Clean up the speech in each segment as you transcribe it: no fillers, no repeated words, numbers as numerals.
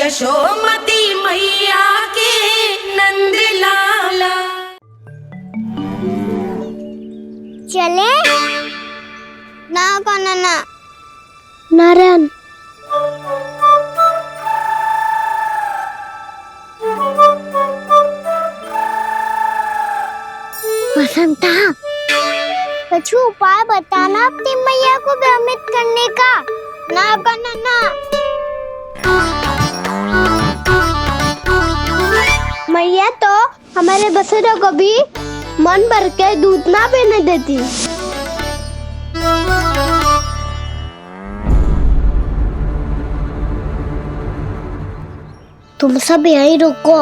यशोमती मैया के नंद लाला। चले ना कौन ना नारायण बसंता, कुछ उपाय बताना अपनी मैया को भ्रमित करने का। ना करना ना। मैया तो हमारे बसुरों को भी मन भर के दूध ना पीने देती। तुम सब यहीं रुको।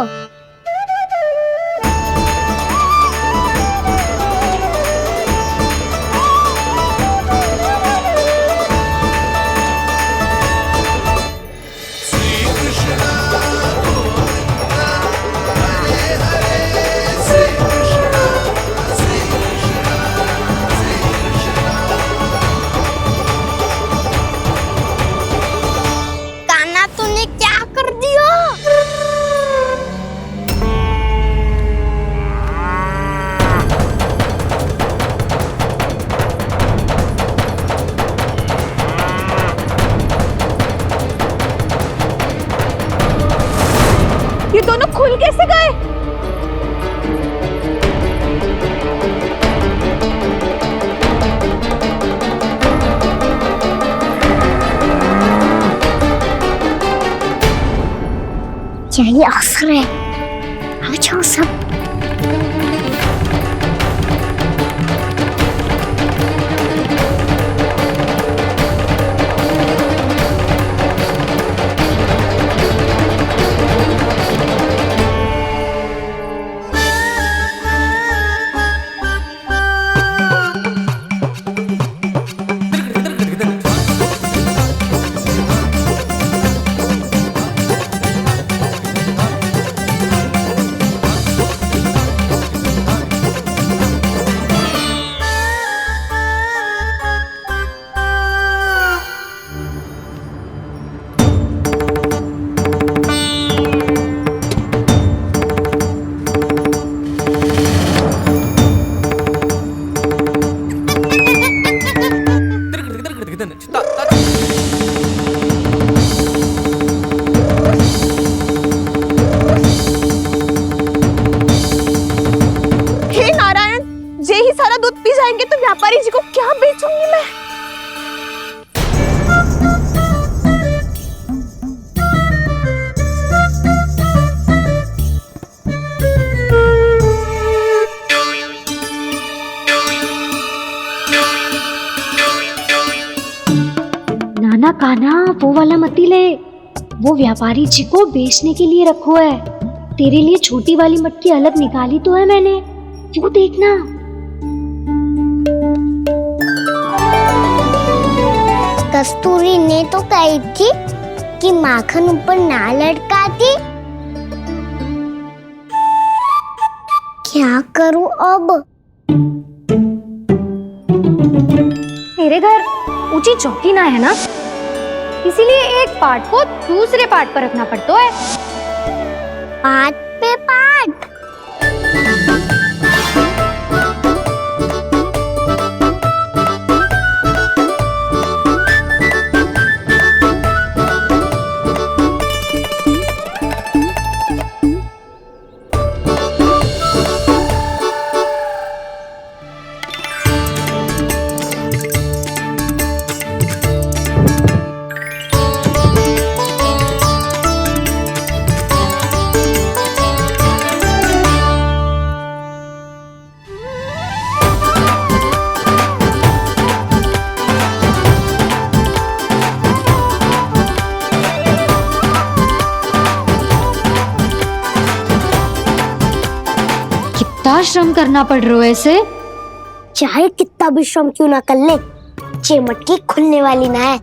ये दोनों खुल कैसे गए? यही अवसर है, आ जाओ सब। तो व्यापारी जी को क्या बेचूंगी मैं? नाना कान्हा, वो वाला मत ले, वो व्यापारी जी को बेचने के लिए रखो है। तेरे लिए छोटी वाली मटकी अलग निकाली तो है मैंने, वो देखना। कस्तूरी ने तो कही थी कि माखन ऊपर ना लटकाती। क्या करूं अब? मेरे घर ऊंची चौकी ना है ना, इसीलिए एक पार्ट को दूसरे पार्ट पर रखना पड़ता है। पार्ट पे पार्ट। कितना श्रम करना पड़ रहा है इसे। चाहे कितना भी श्रम क्यों ना कर ले, ये मटकी खुलने वाली ना है।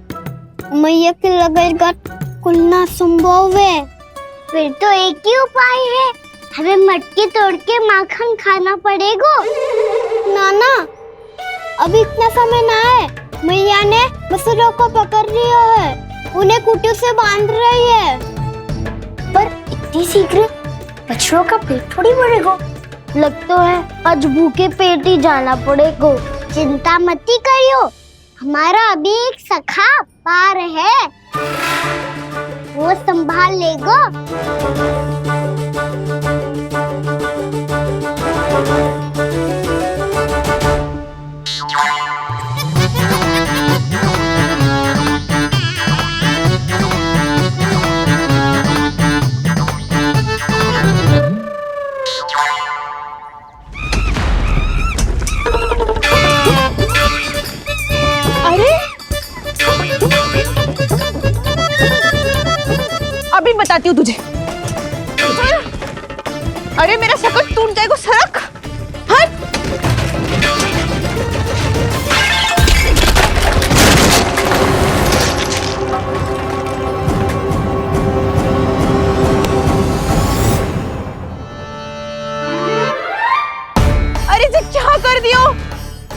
मैया के लगेगा खुलना संभव है। फिर तो एक ही उपाय है, हमें मटकी तोड़ के माखन खाना पड़ेगा। नाना, अभी इतना समय ना है। मैया ने बसुरों को पकड़ लिया है, उन्हें कुटियों से बांध रही है। नहीं सीख रहे? बछड़ों का पेट थोड़ी भरेगा। लगता है आज भूखे पेट ही जाना पड़ेगा। चिंता मत करियो, हमारा अभी एक सखा पार है, वो संभाल लेगा। अभी बताती हूँ तुझे। अरे मेरा शकट टूट जाएगा, सरक हट। अरे जी क्या कर दियो?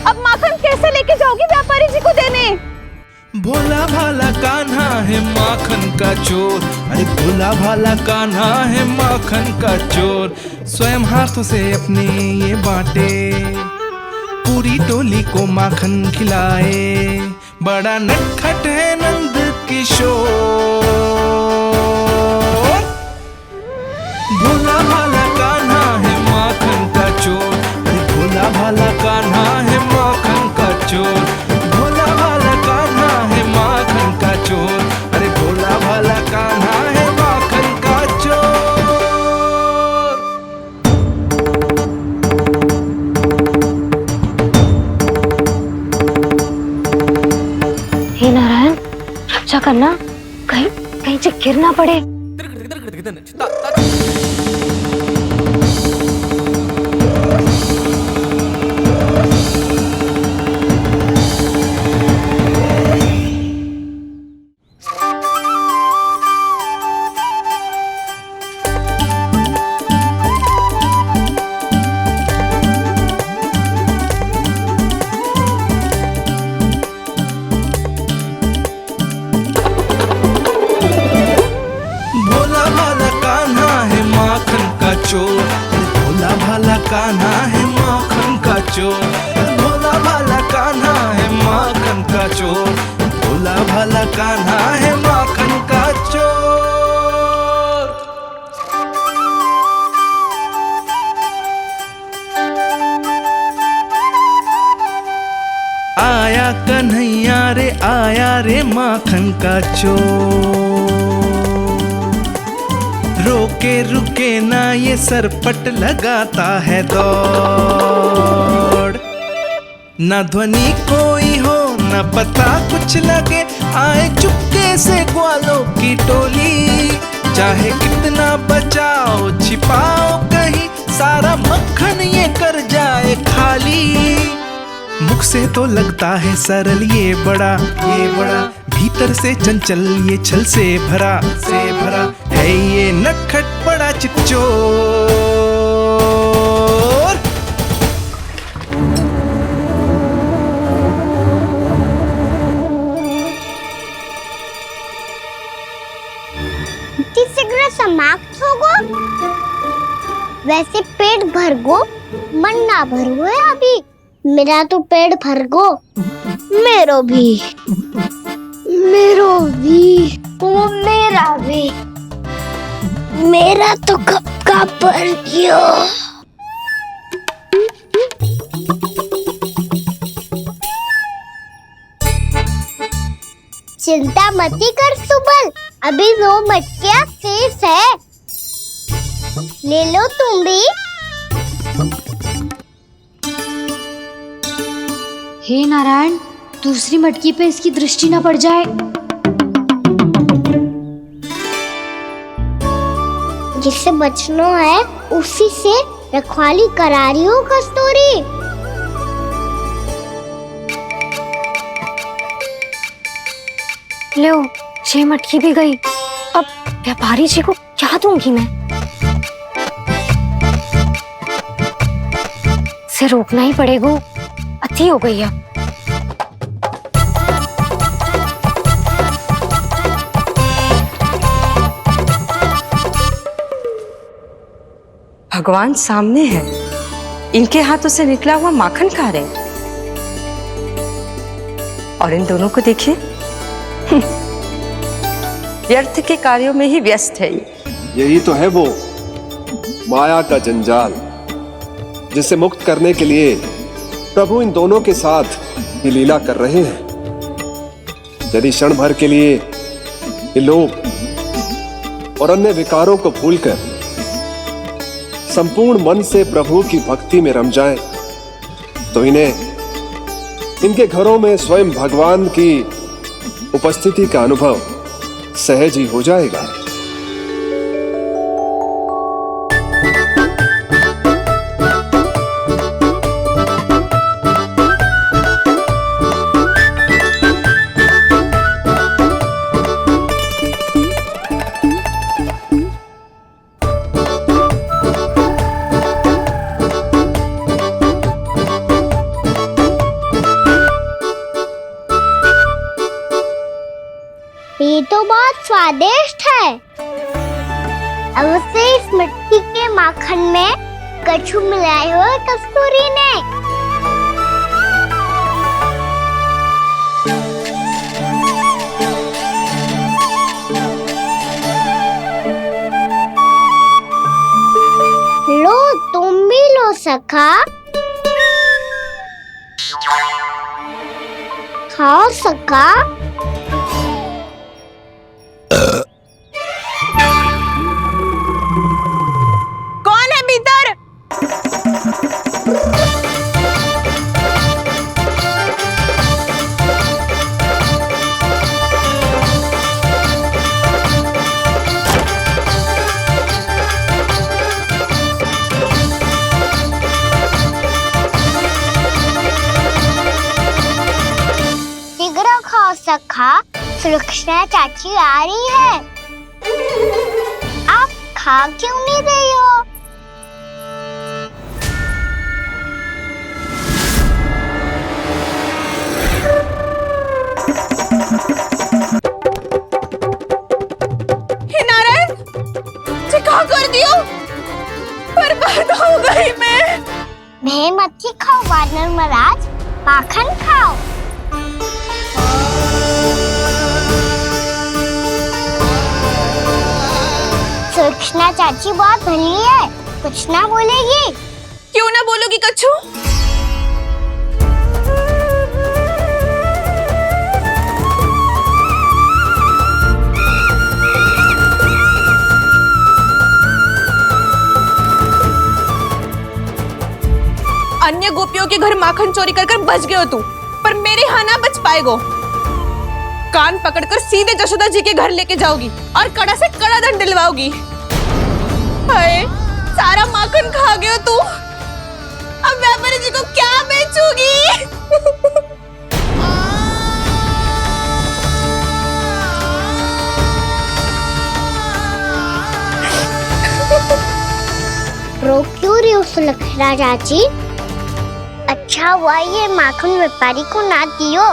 अब माखन कैसे लेके जाओगी व्यापारी जी को देने? भोला भाला कान्हा है माखन का चोर, अरे भोला भाला कान्हा है माखन का चोर। स्वयं हाथों से अपने ये बांटे, पूरी टोली को माखन खिलाए। बड़ा नटखट है नंद किशोर। भोला भाला कान्हा है माखन का चोर, अरे भोला भाला कान्हा है माखन का चोर। भोला भाला कान्हा है माखन का चोर, अरे भोला भाला कान्हा है माखन का चोर। हे नारायण, रक्षा करना, कहीं कहीं से गिर ना पड़े। भोला भाला कान्हा है माखन का चोर, भोला भाला कान्हा है माखन का चोर। भोला भाला कान्हा है माखन का चोर। आया कन्हैया रे आया रे माखन का चोर। रोके रुके ना ये सरपट लगाता है दौड़। ना ध्वनि कोई हो ना पता कुछ लगे, आए चुपके से ग्वालों की टोली। चाहे कितना बचाओ छिपाओ कहीं, सारा मक्खन ये कर जाए खाली। मुख से तो लगता है सरल ये बड़ा भीतर से चंचल ये छल से भरा है ये नटखट बड़ा चिच्चोर। तीसरा समाप्त होगो। वैसे पेट भर गो, मन ना भर गो है अभी। मेरा तो पेट भर गो। मेरो भी वो मेरा भी। मेरा तो कब का भर गया। चिंता मत कर सुबल, अभी 2 मटकियाँ शेष है, ले लो तुम भी। हे नारायण, दूसरी मटकी पे इसकी दृष्टि न पड़ जाए। जिससे बचना है उसी से रखवाली करा रही हो कस्तूरी। लो, 6 मटकी भी गई। अब व्यापारी जी को क्या दूंगी मैं? इसे रोकना ही पड़ेगा, अति हो गई है। भगवान सामने है, इनके हाथों से निकला हुआ माखन खा रहे हैं। और इन दोनों को देखिए, व्यर्थ के कार्यों में ही व्यस्त है। यही तो है वो माया का जंजाल, जिसे मुक्त करने के लिए प्रभु इन दोनों के साथ ये लीला कर रहे हैं। यदि क्षण भर के लिए ये लोग और अन्य विकारों को भूलकर संपूर्ण मन से प्रभु की भक्ति में रम जाएं, तो इन्हें इनके घरों में स्वयं भगवान की उपस्थिति का अनुभव सहज ही हो जाएगा। ये तो बहुत स्वादिष्ट है। अवश्य इस मिट्टी के माखन में कछु मिलाए हुए कस्तूरी ने। लो, तुम भी लो सखा। खाओ सखा। कौन है भीतर? शीघ्र खाओ सखा, सुलक्षणा चाची आ रही है। आप खा क्यों नहीं रही हो? हे नारायण, क्या कर दियो? बर्बाद हो गई मैं। मच्छी खाओ वानर महाराज, माखन खाओ। सुलक्षणा चाची बहुत भली है, कुछ ना बोलेगी। क्यों ना बोलोगी कच्छू? अन्य गोपियों के घर माखन चोरी कर बच गए हो तू, पर मेरे यहाँ ना बच पाएगो। कान पकड़कर सीधे जशोदा जी के घर लेके जाओगी और कड़ा से कड़ा दंड दिलवाओगी। हाय, सारा माखन खा गए हो तू। अब व्यापारी जी को क्या बेचूगी? रो क्यों रही हो सुलक्षणा चाची? अच्छा हुआ ये माखन व्यापारी को ना दियो।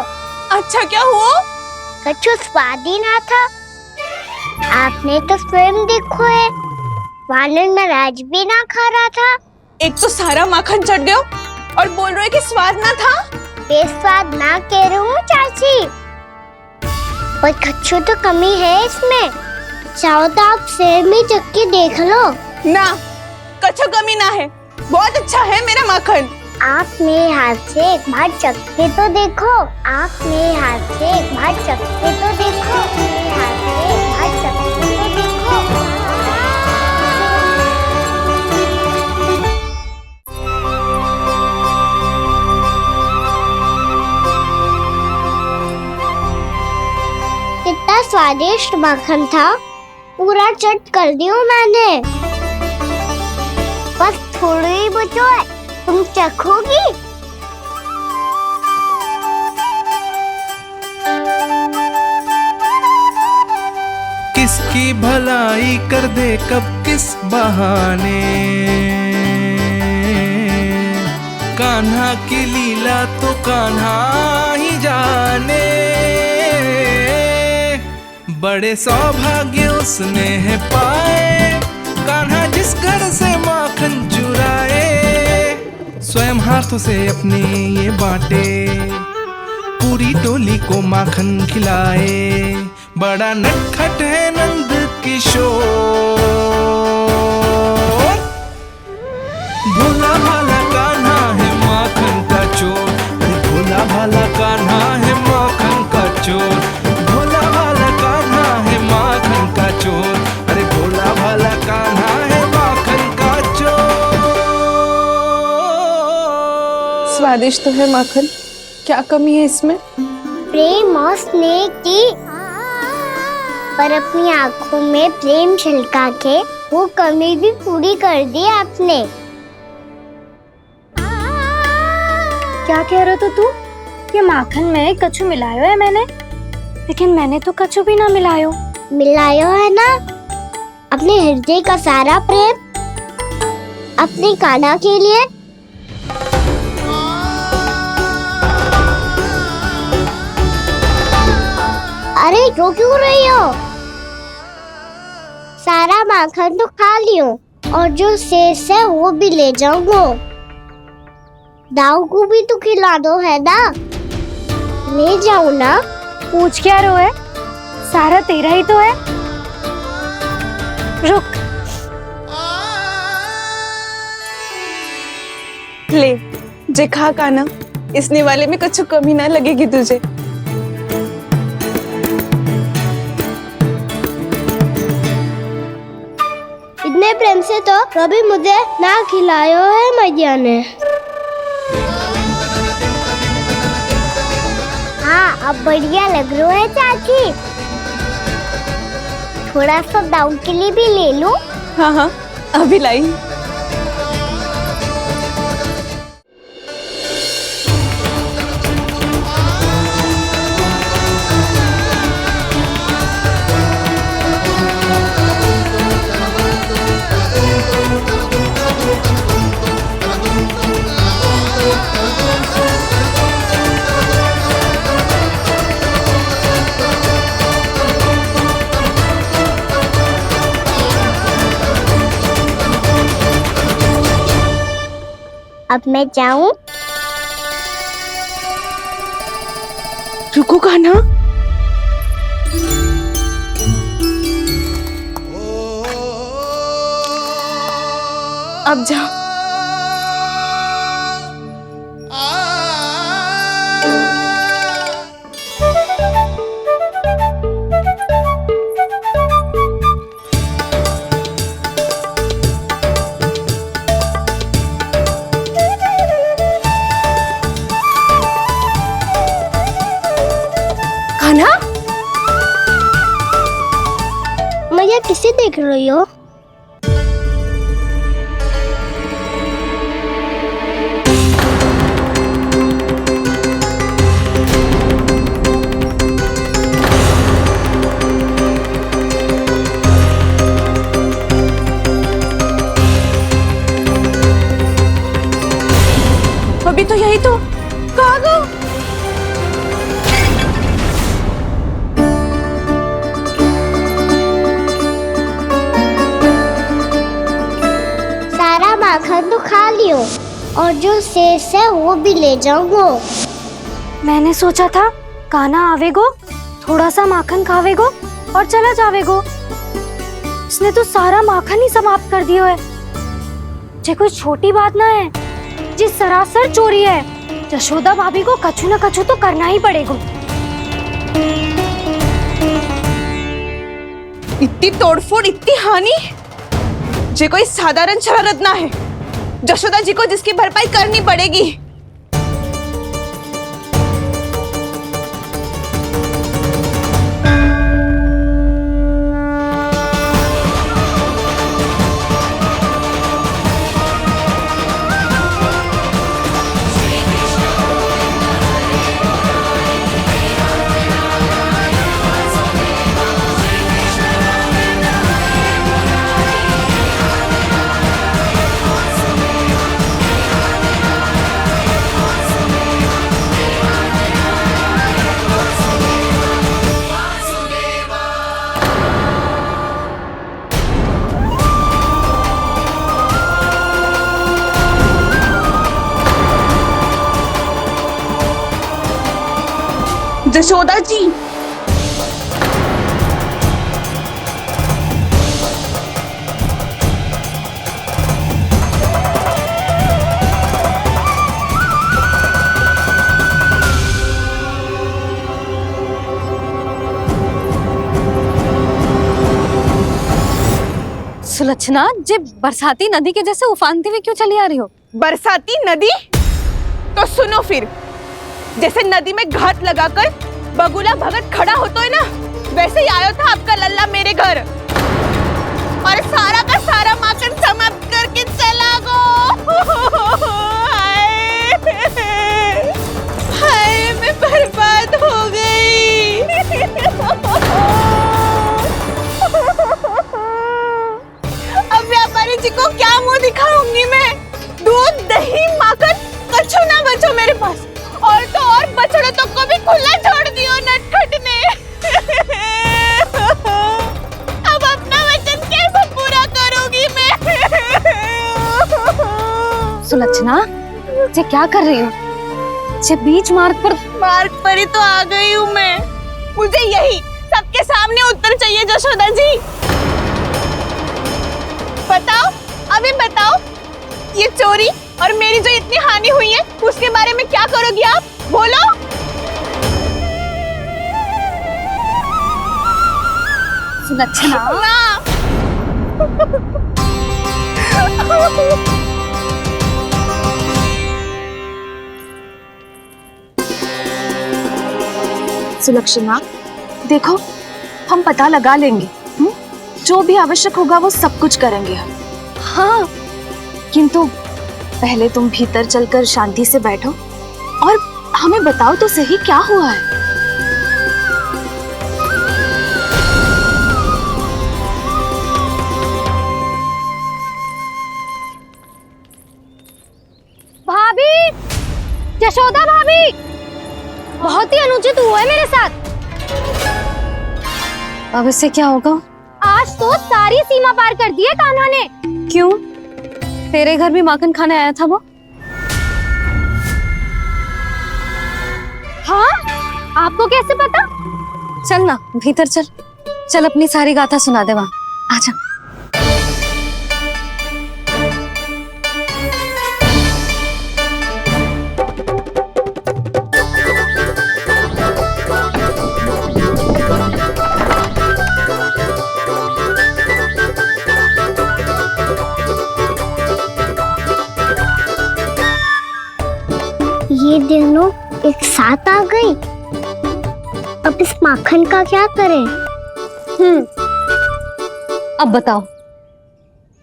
अच्छा क्या हुआ? कछु स्वाद ही ना था। आपने तो स्वयं देखो है, वानर महाराज भी ना खा रहा था। एक तो सारा माखन चढ़ गया और बोल रहे कि स्वाद ना था। बेस्वाद ना कह रही हूँ चाची, पर कछु तो कमी है इसमें। चाहो तो आप शहर में चख के देख लो। ना, कछु कमी ना है, बहुत अच्छा है मेरा माखन। आप मेरे हाथ से एक बार चख के तो देखो। आप मेरे हाथ से एक बार चख के तो देखो। मेरे हाथ से एक बार चख के तो देखो। कितना स्वादिष्ट माखन था, पूरा चट कर दियो मैंने। बस थोड़ी ही बचो है, तुम चखोगी? किसकी भलाई कर दे कब किस बहाने, कान्हा की लीला तो कान्हा ही जाने। बड़े सौभाग्य उसने है पाए, कान्हा जिस घर से माखन हाथों से अपने ये बांटे, पूरी टोली को माखन खिलाए। बड़ा नटखट है नंद किशोर, भोला भाला कान्हा है माखन का चोर। भोला भाला कान्हा है माखन का चोर, भोला भाला कान्हा है माखन का चोर। अरे भोला भाला कान्हा है माखन का चोर। स्वादिष्ट तो है माखन, क्या कमी है इसमें? प्रेम और स्नेह की, पर अपनी आंखों में प्रेम छलका के वो कमी भी पूरी कर दी आपने। क्या कह रहे हो तू? ये माखन में कछु मिलायो है मैंने, लेकिन मैंने तो कछु भी ना मिलायो। मिलायो है ना अपने हृदय का सारा प्रेम अपनी कान्हा के लिए। अरे रो क्यों रही हो? सारा माखन तो खा लियो और जो शेष है वो भी ले जाऊंगा। दाऊ को भी तो खिला दो, है ना? ले जाओ ना। पूछ क्या रो है, सारा तेरा ही तो है। रुक, ले जे खा कान्हा, इसने वाले में कुछ कमी ना लगेगी तुझे। इतने प्रेम से तो कभी मुझे ना खिलायो है मैया ने। हाँ, अब बढ़िया लग रहा है चाची। थोड़ा सा दाऊ के लिए भी ले लूं? हाँ हाँ, अभी लाई। अब मैं जाऊं? रुको कान्हा, अब जा। कान्हा, मैया किसे देख रही हो? अभी तो यही तो। कहाँ गो? सारा माखन तो खा लियो और जो शेष है वो भी ले जाऊंगा। मैंने सोचा था कान्हा आवेगो, थोड़ा सा माखन खावेगो और चला जावेगो। इसने तो सारा माखन ही समाप्त कर दिया है। ये कोई छोटी बात ना है, जी सरासर चोरी है। यशोदा भाभी को कछु न कछु तो करना ही पड़ेगा। इतनी तोड़फोड़, इतनी हानि, ये कोई साधारण शरारत ना है। यशोदा जी को जिसकी भरपाई करनी पड़ेगी। जशोदा जी, सुलक्षणा, जे बरसाती नदी के जैसे उफानते हुए क्यों चली आ रही हो? बरसाती नदी? तो सुनो फिर, जैसे नदी में घाट लगाकर बगुला भगत खड़ा होता है ना, वैसे ही आया था आपका लल्ला मेरे घर और सारा का सारा माखन समाप्त करके चला गो। हाय, मैं बर्बाद हो गई। अब व्यापारी जी को क्या मुंह दिखाऊंगी मैं? दूध, दही, माखन, कछु ना बचो मेरे पास। और तो और बछड़े तो को भी खुला छोड़ दियो नटखट ने। अब अपना वचन कैसे पूरा करूंगी मैं? सुलक्षणा, जे क्या कर रही हो? जे बीच मार्ग पर ही तो आ गई हूँ मैं। मुझे यही सबके सामने उत्तर चाहिए जशोदा जी। बताओ, अभी बताओ, ये चोरी और मेरी जो इतनी हानि हुई है उसके बारे में क्या करोगी आप? बोलो। सुलक्षणा, सुलक्षणा, देखो, हम पता लगा लेंगे। जो भी आवश्यक होगा वो सब कुछ करेंगे हम। हाँ, किंतु पहले तुम भीतर चलकर शांति से बैठो और हमें बताओ तो सही क्या हुआ है। भाभी, यशोदा भाभी, बहुत ही अनुचित हुआ है मेरे साथ। अब इससे क्या होगा? आज तो सारी सीमा पार कर दी है कान्हा ने। क्यों? तेरे घर भी माखन खाने आया था वो? हाँ, आपको कैसे पता? चल ना, भीतर चल। चल अपनी सारी गाथा सुना दे वहां। आजा। ये दोनों एक साथ आ गई। अब इस माखन का क्या करें? अब बताओ,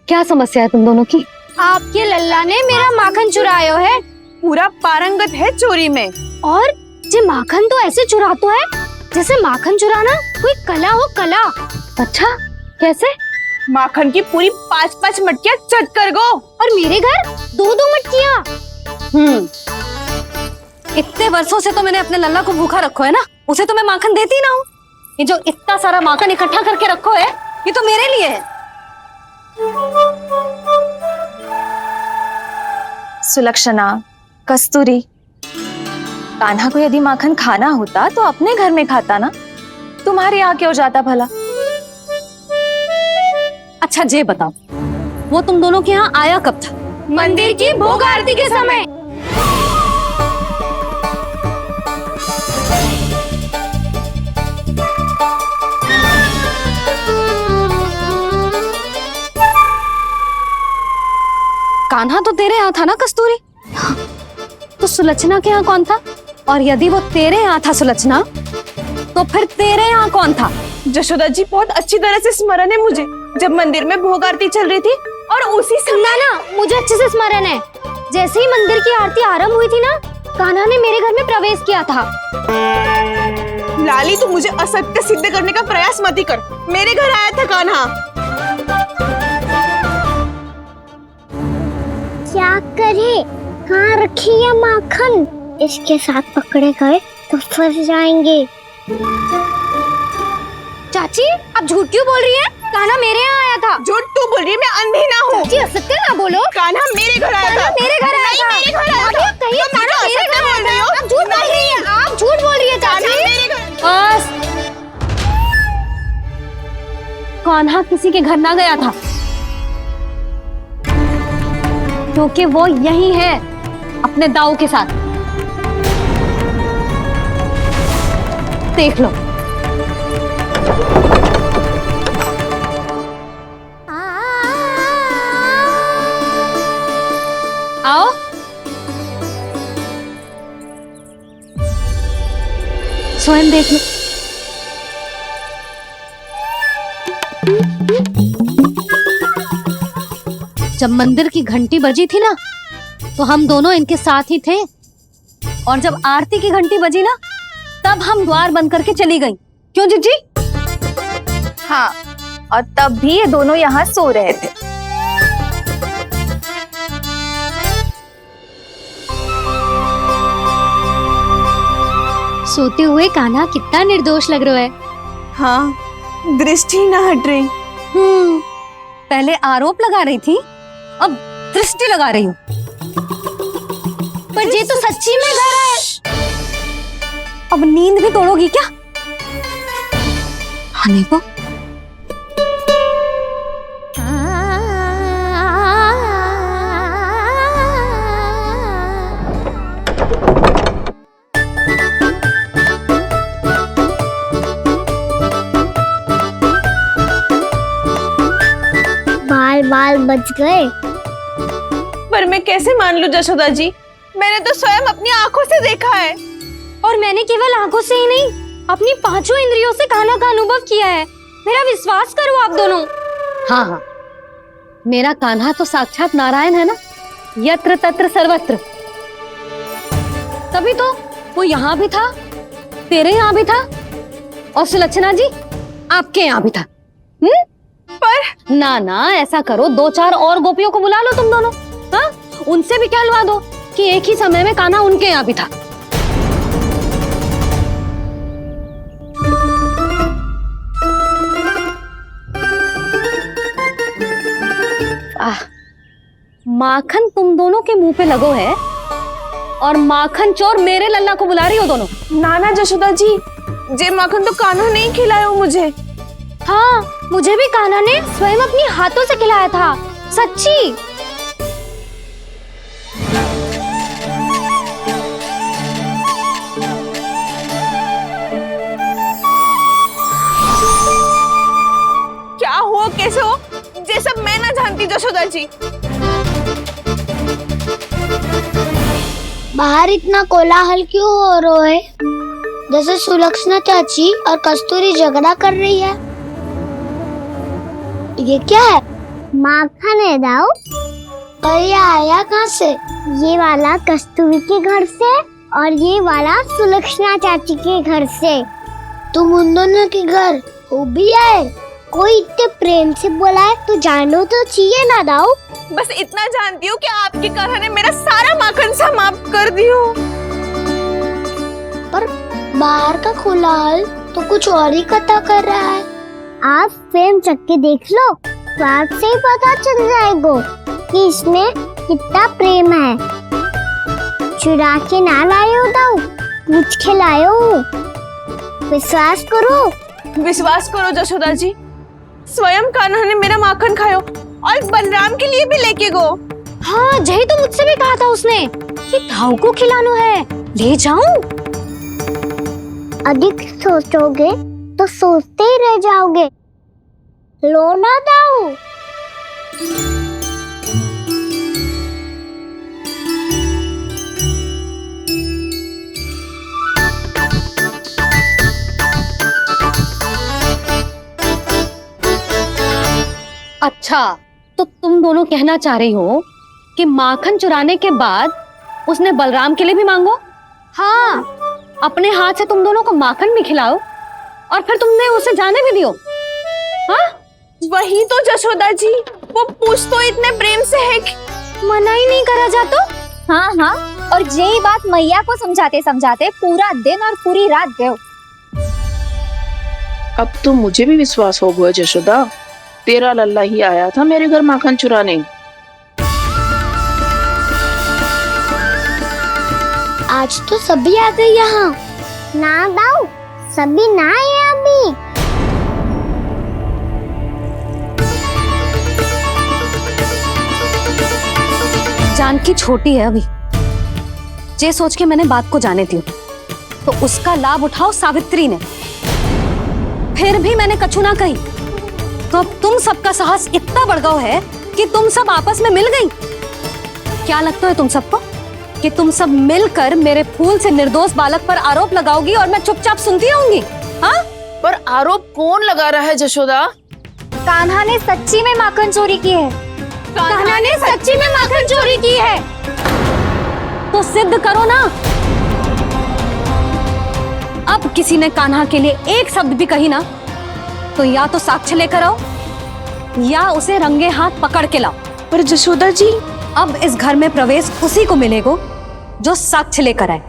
क्या समस्या है तुम दोनों की? आपके लल्ला ने मेरा माखन चुरायो है। पूरा पारंगत है चोरी में। और जे माखन तो ऐसे चुरातो है जैसे माखन चुराना कोई कला हो, कला। अच्छा, कैसे? माखन की पूरी 5-5 मटकियां चट कर गो। और मेरे घर 2-2 मटकियां। इतने वर्षों से तो मैंने अपने लल्ला को भूखा रखो है ना, उसे तो मैं माखन देती ना हूँ। ये जो इतना सारा माखन इकट्ठा करके रखो है, ये तो मेरे लिए है। सुलक्षणा, कस्तूरी, कान्हा को यदि माखन खाना होता तो अपने घर में खाता ना, तुम्हारे यहाँ क्यों जाता भला? अच्छा, ये बताओ, वो तुम दोनों के यहाँ आया कब था? मंदिर की भोग आरती के समय। कान्हा तो तेरे यहाँ था ना कस्तूरी? तो सुलक्षणा के यहाँ कौन था? और यदि वो तेरे यहाँ था सुलक्षणा, तो फिर तेरे यहाँ कौन था? जशोदा जी, बहुत अच्छी तरह से स्मरण है मुझे, जब मंदिर में भोग आरती चल रही थी और उसी समय ना, मुझे अच्छे से स्मरण है। जैसे ही मंदिर की आरती आरंभ हुई थी ना, कान्हा ने मेरे घर में प्रवेश किया था। लाली, तू मुझे असत्य सिद्ध करने का प्रयास मत ही कर। मेरे घर आया था कान्हा। क्या करे? कहाँ रखी है माखन? इसके साथ पकड़े गए तो फंस जाएंगे। चाची, आप झूठ क्यों बोल रही हैं? कान्हा मेरे यहाँ आया था। झूठ तू बोल रही है? मैं अंधी ना हूँ। चाची, असत्य ना बोलो। कान्हा मेरे घर आया था। मेरे घर आया था। मेरे घर आया था। कहिए, कान्हा मेरे घर आया था। आप झूठ बोल रही हैं। आप झूठ बोल रही है चाची। मेरे कान्हा किसी के घर ना गया था, क्योंकि वो यही है अपने दाऊ के साथ। देख लो। आओ। स्वयं देख लो। जब मंदिर की घंटी बजी थी ना, तो हम दोनों इनके साथ ही थे, और जब आरती की घंटी बजी ना, तब हम द्वार बंद करके चली गई। क्यों जीजी? हाँ, और तब भी ये दोनों यहाँ सो रहे थे। सोते हुए कान्हा कितना निर्दोष लग रहा है। हाँ, दृष्टि ना हट रही। पहले आरोप लगा रही थी, अब दृष्टि लगा रही हूँ। पर ये तो सच्ची में घर है। अब नींद भी तोड़ोगी क्या? हाँ देखो। बाल बच गए। पर मैं कैसे मान लूं जशोदा जी? मैंने तो स्वयं अपनी आंखों से देखा है। और मैंने केवल आंखों से ही नहीं, अपनी पांचों इंद्रियों से कान्हा का अनुभव किया है। मेरा विश्वास करो आप दोनों। हाँ हाँ, मेरा कान्हा तो साक्षात नारायण है ना, यत्र तत्र सर्वत्र। तभी तो वो यहाँ भी था, तेरे यहाँ भी था, और सुलक्षणा जी आपके यहाँ भी था। पर ना ना, ऐसा करो, 2-4 और गोपियों को बुला लो तुम दोनों। हाँ, उनसे भी कहलवा दो कि एक ही समय में कान्हा उनके यहाँ भी था। माखन तुम दोनों के मुंह पे लगो है, और माखन चोर मेरे लल्ला को बुला रही हो दोनों। नाना जशोदा जी, जे माखन तो कान्हा नहीं खिलाया मुझे। हाँ, मुझे भी कान्हा ने स्वयं अपनी हाथों से खिलाया था, सच्ची। क्या हो, कैसे हो, ये सब मैं ना जानती जशोदा जी। बाहर इतना कोलाहल क्यों हो रहा है? जैसे सुलक्षणा चाची और कस्तूरी झगड़ा कर रही है। ये क्या है? माखन है दाऊ। और ये आया कहाँ से? ये वाला कस्तूरी के घर से, और ये वाला सुलक्षणा चाची के घर से। तुम उन दोनों के घर हो भी आए? कोई इतने प्रेम से बोला है तो जानो तो चाहिए ना दाऊ। बस इतना जानती हूँ कि आपकी कान्हा ने मेरा सारा माखन समाप्त कर दियो। पर बाहर का कोलाहल तो कुछ और ही कथा कर रहा है। आप स्वयं चख के देख लो, तो आपसे ही पता चल जाएगा कि इसमें कितना प्रेम है। चुरा के ना लाए हो दाऊ, पूछ के लाए हो। विश्वास करो। विश्वास करो जशोदा जी, स्वयं कान्हा ने मेरा माखन खायो, और बलराम के लिए भी लेके गो। हाँ, जही तो मुझसे भी कहा था उसने कि दाऊ को खिलाना है, ले जाऊं। अधिक सोचोगे तो सोचते ही रह जाओगे। लो ना दाऊ। अच्छा, तो तुम दोनों कहना चाह रही हो कि माखन चुराने के बाद उसने बलराम के लिए भी मांगो? हाँ, अपने हाथ से तुम दोनों को माखन भी खिलाओ, और फिर तुमने उसे जाने भी दियो। हाँ, वही तो जशोदा जी, वो पूछ तो इतने प्रेम से है कि मना ही नहीं करा जातो। हाँ हाँ, और यही बात मैया को समझाते समझाते पूरा दिन और पूरी रात गए। अब तो मुझे भी विश्वास हो गया जशोदा, तेरा लल्ला ही आया था मेरे घर माखन चुराने। आज तो सभी आ गए यहाँ। ना दाऊ, सभी ना आए अभी। जानकी छोटी है अभी, जे सोच के मैंने बात को जाने दी, तो उसका लाभ उठाओ सावित्री ने। फिर भी मैंने कछु ना कही, तो अब तुम सबका साहस इतना बढ़ गया है कि तुम सब आपस में मिल गई। क्या लगता है तुम सबको कि तुम सब मिलकर मेरे फूल से निर्दोष बालक पर आरोप लगाओगी और मैं चुपचाप सुनती रहूंगी? हाँ? पर आरोप कौन लगा रहा है जशोदा? कान्हा ने सच्ची में माखन चोरी की है। कान्हा ने सच्ची में माखन चोरी की है। तो सिद्ध करो ना। अब किसी ने कान्हा के लिए एक शब्द भी कही ना, तो या तो साक्ष्य लेकर आओ या उसे रंगे हाथ पकड़ के लाओ। पर जशोदा जी, अब इस घर में प्रवेश उसी को मिलेगा जो साक्ष्य लेकर आए।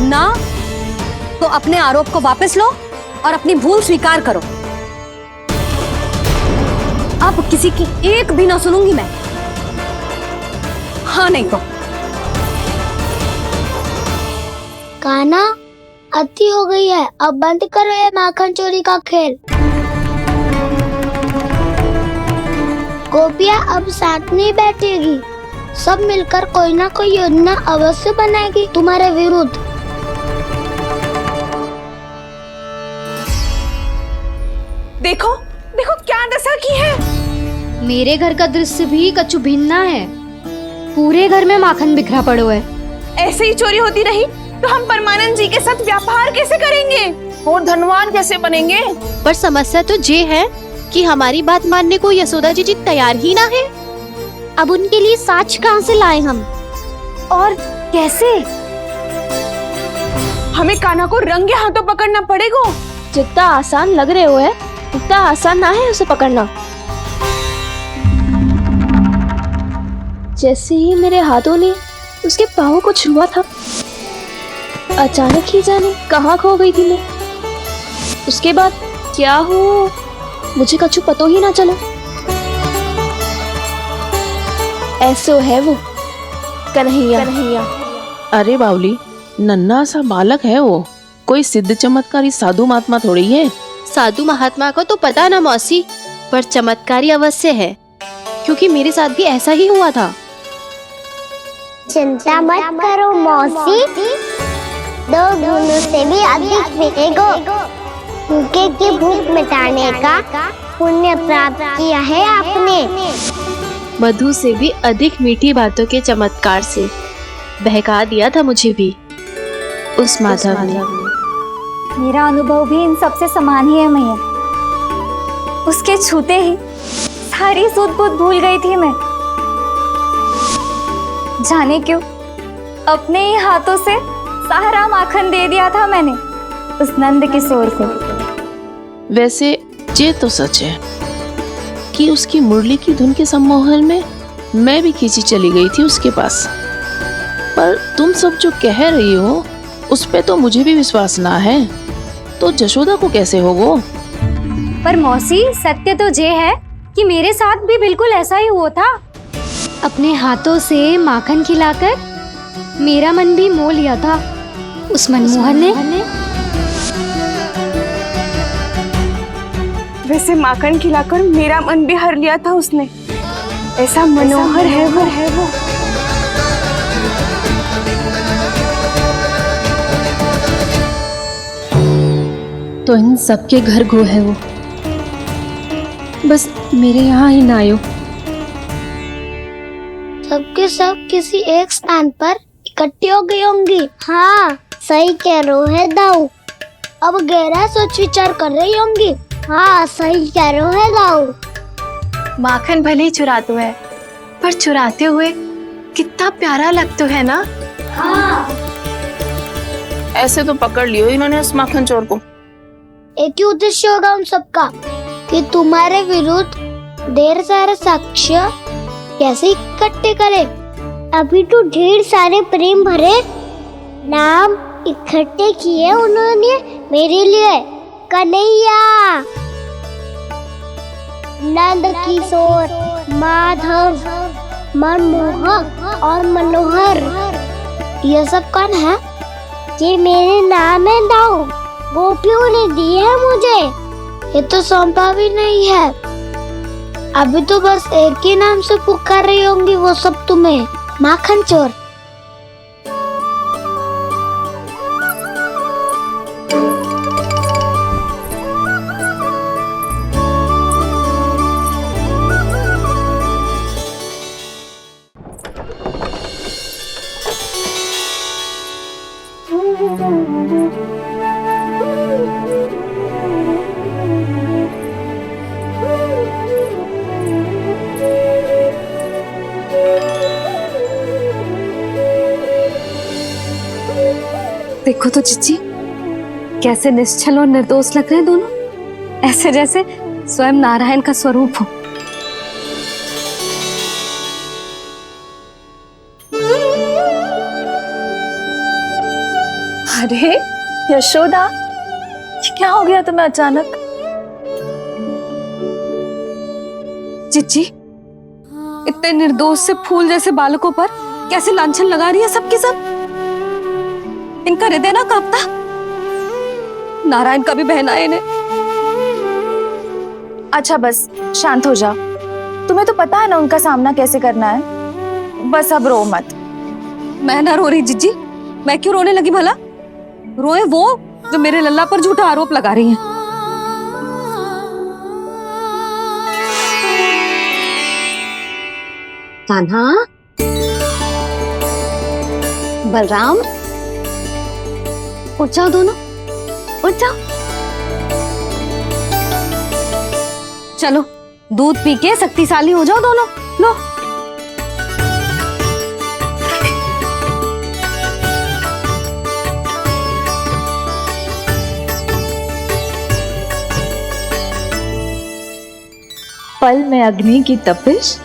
ना तो अपने आरोप को वापस लो और अपनी भूल स्वीकार करो। अब किसी की एक भी ना सुनूंगी मैं। हाँ नहीं तो। कान्हा, अति हो गई है, अब बंद करो ये माखन चोरी का खेल। गोपियाँ अब साथ नहीं बैठेगी, सब मिलकर कोई ना कोई योजना अवश्य बनाएगी तुम्हारे विरुद्ध। देखो देखो क्या दशा की है। मेरे घर का दृश्य भी कछु भिन्न है। पूरे घर में माखन बिखरा पड़ो है। ऐसे ही चोरी होती रही तो हम परमानंद जी के साथ व्यापार कैसे करेंगे और धनवान कैसे बनेंगे? पर समस्या तो ये है कि हमारी बात मानने को यशोदा जी तैयार ही ना है। अब उनके लिए साक्ष्य कहाँ से लाए हम? और कैसे? हमें कान्हा को रंगे हाथों पकड़ना पड़ेगा। जितना आसान लग रहे हो है, उतना आसान ना है उसे पकड़ना। जैसे ही मेरे हाथों ने उसके पाँव को छुआ था, अचानक ही जाने कहाँ खो गई थी मैं। उसके बाद क्या हो मुझे कछु पतो ही ना चला। ऐसो है वो कन्हैया। अरे बावली, नन्हा सा बालक है वो, कोई सिद्ध चमत्कारी साधु महात्मा थोड़ी है। साधु महात्मा को तो पता ना मौसी, पर चमत्कारी अवश्य है, क्योंकि मेरे साथ भी ऐसा ही हुआ था। चिंता मत करो मौसी, 2 गुणों से भी अधिक मिलेगा। भूखे की भूख मिटाने का पुण्य प्राप्त किया है आपने। मधु से भी अधिक मीठी बातों के चमत्कार से बहका दिया था मुझे भी उस माधव ने। मेरा अनुभव भी इन सबसे समान ही है मैया। उसके छूते ही सारी सूध बूध भूल गई थी मैं। जाने क्यों अपने ही हाथों से सारा माखन दे दिया था मैंने उस नंद किशोर को। वैसे ये तो सच है कि उसकी मुरली की धुन के सम्मोहन में मैं भी खींची चली गई थी उसके पास। पर तुम सब जो कह रही हो उस पे तो मुझे भी विश्वास ना है, तो जशोदा को कैसे होगो? पर मौसी, सत्य तो ये है कि मेरे साथ भी बिल्कुल ऐसा ही हुआ था। अपने हाथों से माखन खिलाकर मेरा मन भी मोह लिया था उस मनमोहन ने। वैसे माखन खिलाकर मेरा मन भी हर लिया था उसने। ऐसा मनोहर है वो। तो इन सबके घर गो है वो, बस मेरे यहाँ ही ना आयो। सबके सब किसी एक स्थान पर इकट्ठी हो गई होंगी। हाँ, सही कह रहे है दाऊ। अब गहरा सोच विचार कर रही होंगी। हाँ, सही कह रहे है दाऊ। माखन भले ही चुराते है, पर चुराते हुए कितना प्यारा लगता है ना। हाँ, ऐसे तो पकड़ लियो इन्होंने उस माखन चोर को। एक ही उद्देश्य होगा उन सबका कि तुम्हारे विरुद्ध ढेर सारे साक्ष्य कैसे इकट्ठे करें। अभी तो ढेर सारे प्रेम भरे नाम इकट्ठे किए उन्होंने मेरे लिए। कन्हैया, नंद किशोर, माधव, मनमोहक और मनोहर, ये सब कौन है? ये मेरे नाम है दाऊ। गोपियों ने दिए है मुझे, ये तो सौंपा भी नहीं है। अभी तो बस एक ही नाम से पुकार रही होंगी वो सब तुम्हें, माखन चोर। देखो तो चिच्ची, कैसे निश्चल और निर्दोष लग रहे हैं दोनों, ऐसे जैसे स्वयं नारायण का स्वरूप हो। अरे यशोदा, ये क्या हो गया तुम्हें अचानक? चिच्ची, इतने निर्दोष से फूल जैसे बालकों पर कैसे लांछन लगा रही है सबके सब। इनका हृदय ना कांपता? नारायण का भी बहना है इन्हें। अच्छा बस शांत हो जाओ, तुम्हें तो पता है ना उनका सामना कैसे करना है। बस अब रो मत। मैं ना रो रही जिज्जी, मैं क्यों रोने लगी भला? रोए वो जो मेरे लल्ला पर झूठा आरोप लगा रही हैं। कान्हा, बलराम, उठ जाओ दोनों, उठ जाओ। चलो दूध पी के शक्तिशाली हो जाओ दोनों। लो। पल में अग्नि की तपिश,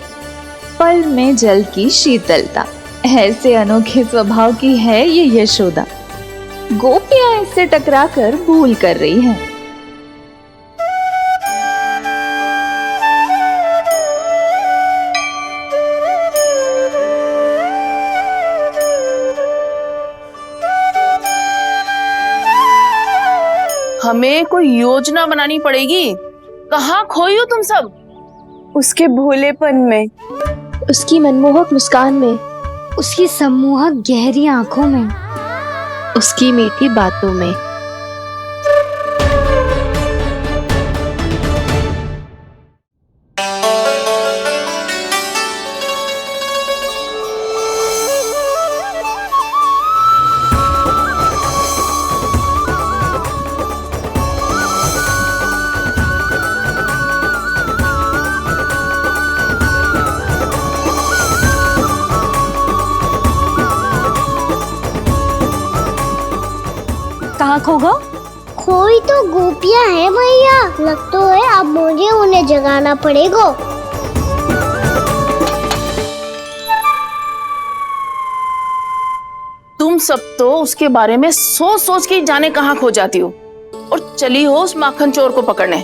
पल में जल की शीतलता, ऐसे अनोखे स्वभाव की है ये यशोदा। गोपियां इससे टकराकर भूल कर रही हैं। हमें कोई योजना बनानी पड़ेगी। कहाँ खोई हो तुम सब? उसके भोलेपन में, उसकी मनमोहक मुस्कान में, उसकी सम्मोहक गहरी आंखों में, उसकी मीठी बातों में। कहाँ खो गो? खोई तो गोपियां हैं भैया, लगता है अब मुझे उन्हें जगाना पड़ेगा। तुम सब तो उसके बारे में सोच सोच के जाने कहाँ खो जाती हो और चली हो उस माखन चोर को पकड़ने।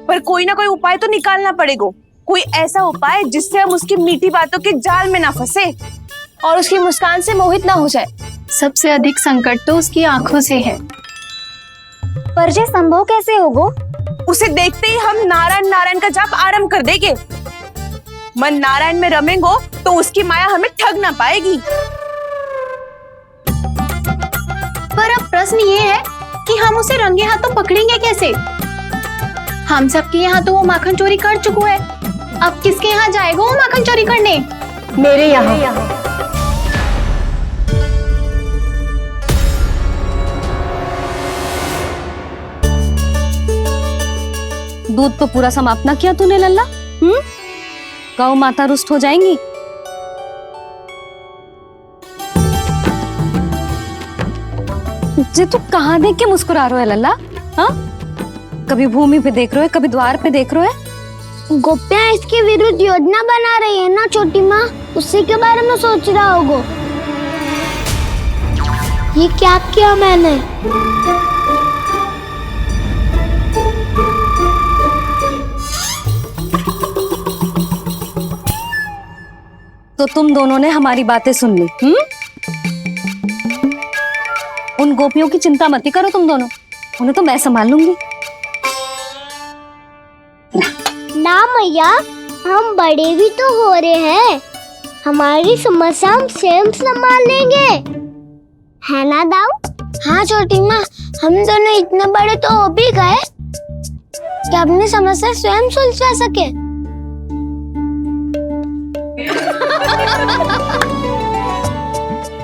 पर कोई ना कोई उपाय तो निकालना पड़ेगा। कोई ऐसा उपाय जिससे हम उसकी मीठी बातों के जाल में ना फंसे और उसकी मुस्कान से मोहित ना हो जाए। सबसे अधिक संकट तो उसकी आंखों से है। पर ये संभव कैसे होगा? उसे देखते ही हम नारायण नारायण का जाप आरंभ कर देंगे। मन नारायण में रमेंगो तो उसकी माया हमें ठग ना पाएगी। पर अब प्रश्न ये है कि हम उसे रंगे हाथों पकड़ेंगे कैसे? हम सबके यहाँ तो वो माखन चोरी कर चुका है। अब किसके यहाँ जाएगा वो माखन चोरी करने? मेरे यहाँ। दूध तो पूरा समाप्त ना किया तूने लल्ला। गौ माता रुष्ट हो जाएंगी। जे तू कहाँ देख के मुस्कुरा रहे हो लल्ला? हाँ, कभी भूमि पे देख रहे हो, कभी द्वार पे देख रहे हो। गोपियां इसके विरुद्ध योजना बना रही है ना छोटी माँ, उसी के बारे में सोच रहा होगा। ये क्या किया मैंने? तो तुम दोनों ने हमारी बातें सुन ली। उन गोपियों की चिंता मत करो तुम दोनों, उन्हें तो मैं संभाल लूंगी। ना मैया, हम बड़े भी तो हो रहे हैं, हमारी समस्या हम स्वयं संभाल लेंगे, है ना दाऊ? हाँ छोटी माँ, हम दोनों इतने बड़े तो हो भी गए कि अपनी समस्या स्वयं सुलझा सके।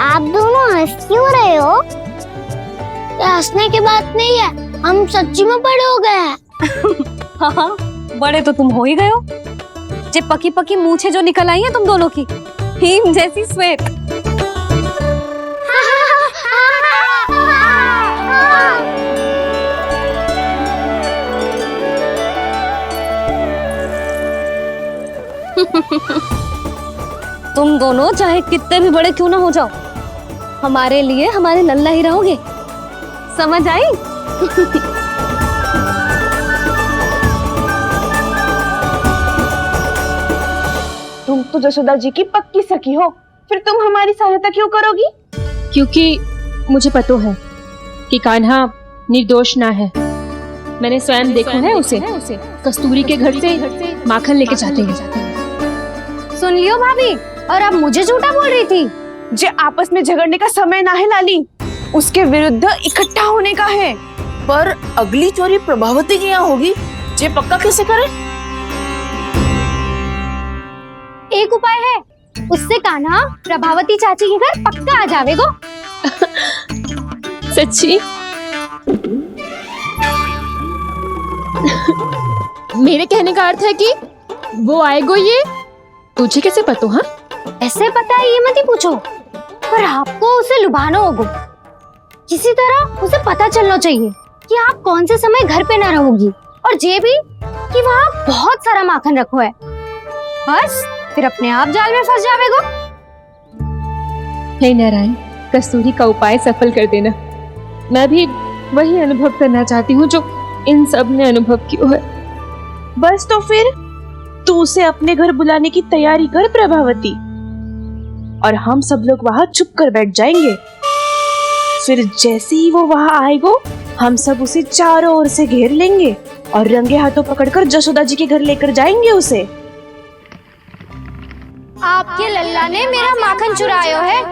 आप दोनों हंस क्यों रहे हो? ये हंसने की बात नहीं है, हम सच्ची में बड़े हो गए हैं। हाँ, बड़े तो तुम हो ही गए हो। जे पकी पकी मूछें जो निकल आई हैं तुम दोनों की, हिम जैसी श्वेत। तुम दोनों चाहे कितने भी बड़े क्यों ना हो जाओ, हमारे लिए हमारे लल्ला ही रहोगे, समझ आई? तुम तो जशोदा जी की पक्की सखी हो, फिर तुम हमारी सहायता क्यों करोगी? क्योंकि मुझे पता है कि कान्हा निर्दोष ना है। मैंने स्वयं देखा है उसे कस्तूरी के घर से माखन लेके जाते हैं। सुन लियो भाभी, और अब मुझे झूठा बोल रही थी। जे आपस में झगड़ने का समय ना है लाली, उसके विरुद्ध इकट्ठा होने का है। पर अगली चोरी प्रभावती की यहाँ होगी, जे पक्का कैसे करे? एक उपाय है, उससे कान्हा प्रभावती चाची के घर पक्का आ जावेगो। सच्ची? मेरे कहने का अर्थ है कि वो आएगो, ये तुझे कैसे पता? हाँ, ऐसे पता है ये मत ही पूछो, पर आपको उसे लुभाना होगा। किसी तरह उसे पता चलना चाहिए कि आप कौन से समय घर पे ना रहोगी, और ये भी कि वहाँ बहुत सारा माखन रखो है। बस फिर अपने आप जाल में फंस जावेगो। हे नारायण, कस्तूरी का उपाय सफल कर देना। मैं भी वही अनुभव करना चाहती हूँ जो इन सब ने अनुभव किया है। बस तो फिर तू उसे अपने घर बुलाने की तैयारी कर प्रभावती, और हम सब लोग वहाँ चुप कर बैठ जाएंगे। फिर जैसे ही वो वहाँ आएगो, हम सब उसे चारों ओर से घेर लेंगे और रंगे हाथों पकड़कर जशोदा जी के घर लेकर जाएंगे उसे। आपके लल्ला ने मेरा माखन चुरायो है,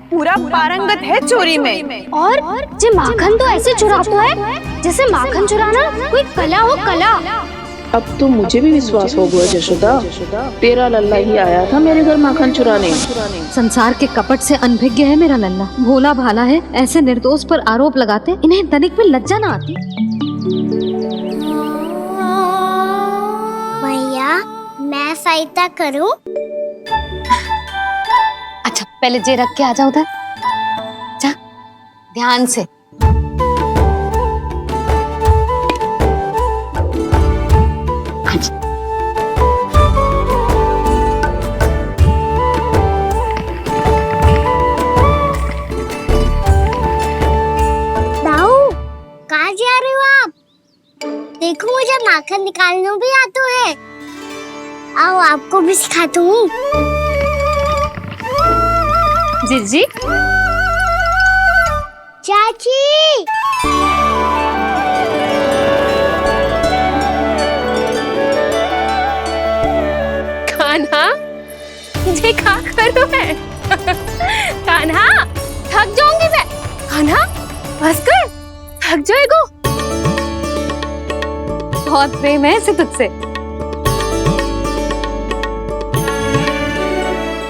पूरा पारंगत है चोरी में। और जे माखन तो ऐसे चुराता है जैसे माखन चुराना कोई कला हो, कला। अब तो मुझे भी विश्वास हो गया जशोदा, तेरा लल्ला ही आया था मेरे घर माखन चुराने। संसार के कपट से अनभिज्ञ है मेरा लल्ला, भोला भाला है। ऐसे निर्दोष पर आरोप लगाते इन्हें तनिक में लज्जा ना आती। भैया, मैं सहायता करूं? अच्छा, पहले जे रख के आ जाओ उधर, जा ध्यान से। देखो, मुझे माखन निकालना भी आता है। आओ, आपको भी सिखाता हूँ। जीजी, चाची, कान्हा मुझे क्या करो है? कान्हा, थक जाऊंगी मैं। कान्हा, बस कर, थक जाएगो। बहुत प्रेम है इसे तुझसे।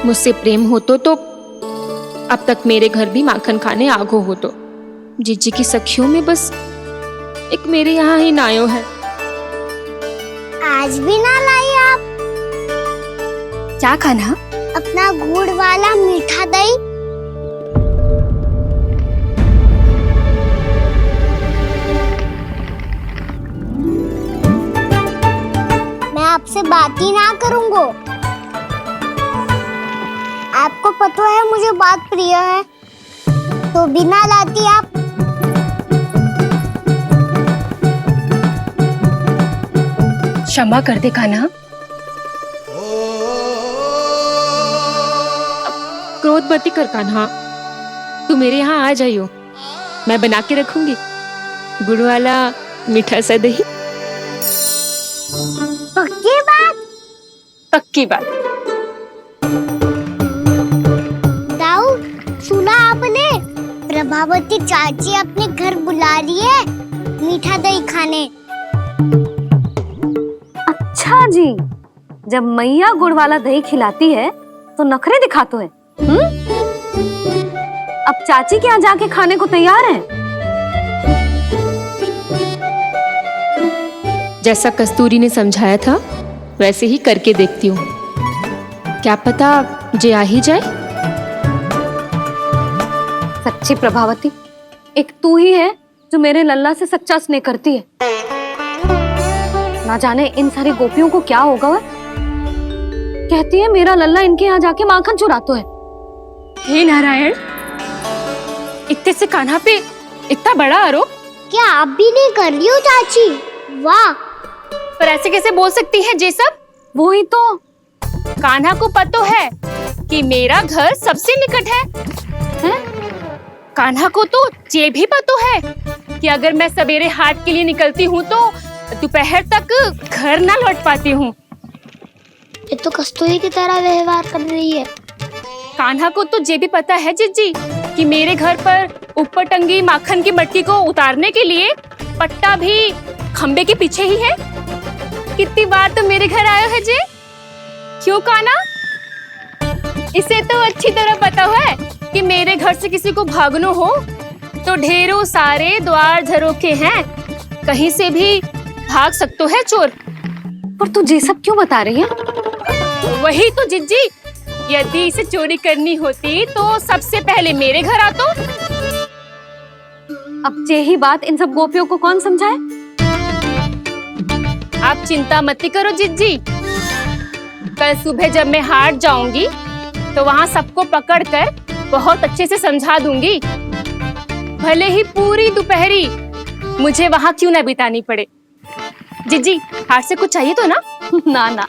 मुझसे प्रेम हो तो अब तक मेरे घर भी माखन खाने आगो हो तो। जीजी की सखियों में बस एक मेरे यहाँ ही नायो है। आज भी ना लाई आप? क्या खाना? अपना गुड़ वाला मीठा दही। मैं आपसे बात ही ना करूंगा। आपको पता है मुझे बात प्रिय है, तो बिना लाती आप। क्षमा कर दे कान्हा। क्रोध मत कर कान्हा, तू मेरे यहाँ आ जाइयो, मैं बना के रखूंगी गुड़ वाला मीठा सा दही। पक्की बात? पक्की बात। दाऊ, सुना आपने? प्रभावती चाची अपने घर बुला रही है मीठा दही खाने। अच्छा जी, जब मैया गुड़ वाला दही खिलाती है तो नखरे दिखाते हैं। अब चाची के यहाँ जाके खाने को तैयार हैं। जैसा कस्तूरी ने समझाया था वैसे ही करके देखती हूँ, क्या पता जे आ ही जाए। सच्ची प्रभावती, एक तू ही है जो मेरे लल्ला से सच्चा स्नेह करती है। ना जाने इन सारी गोपियों को क्या होगा। वह कहती है मेरा लल्ला इनके यहाँ जाके माखन चुराता है। हे नारायण, इतने से कान्हा पे इतना बड़ा आरोप। क्या आप भी नहीं कर रही हो चाची? वाह, पर ऐसे कैसे बोल सकती है जे सब? वो ही तो, कान्हा को पता है कि मेरा घर सबसे निकट है? कान्हा को तो ये भी पता है कि अगर मैं सवेरे हाट के लिए निकलती हूँ तो दोपहर तक घर ना लौट पाती हूँ। ये तो कस्तूरी की तरह व्यवहार कर रही है। कान्हा को तो ये भी पता है जीजी कि मेरे घर पर ऊपर टंगी माखन की मटकी को उतारने के लिए पट्टा भी खंबे के पीछे ही है। कितनी बार तो मेरे घर आया है जी। क्यों कान्हा? इसे तो अच्छी तरह पता है कि मेरे घर से किसी को भागना हो तो ढेरों सारे द्वार झरोखे हैं, कहीं से भी भाग सकते है चोर। पर तू ये सब क्यों बता रही है? वही तो जिज्जी, यदि इसे चोरी करनी होती तो सबसे पहले मेरे घर आतो। अब यही बात इन सब गोपियों को कौन समझाए? आप चिंता मत करो जिज्जी, कल सुबह जब मैं हाट जाऊंगी तो वहाँ सबको पकड़कर बहुत अच्छे से समझा दूंगी, भले ही पूरी दोपहरी मुझे वहाँ क्यों ना बितानी पड़े। जिज्जी, हाट से कुछ चाहिए तो ना? ना ना,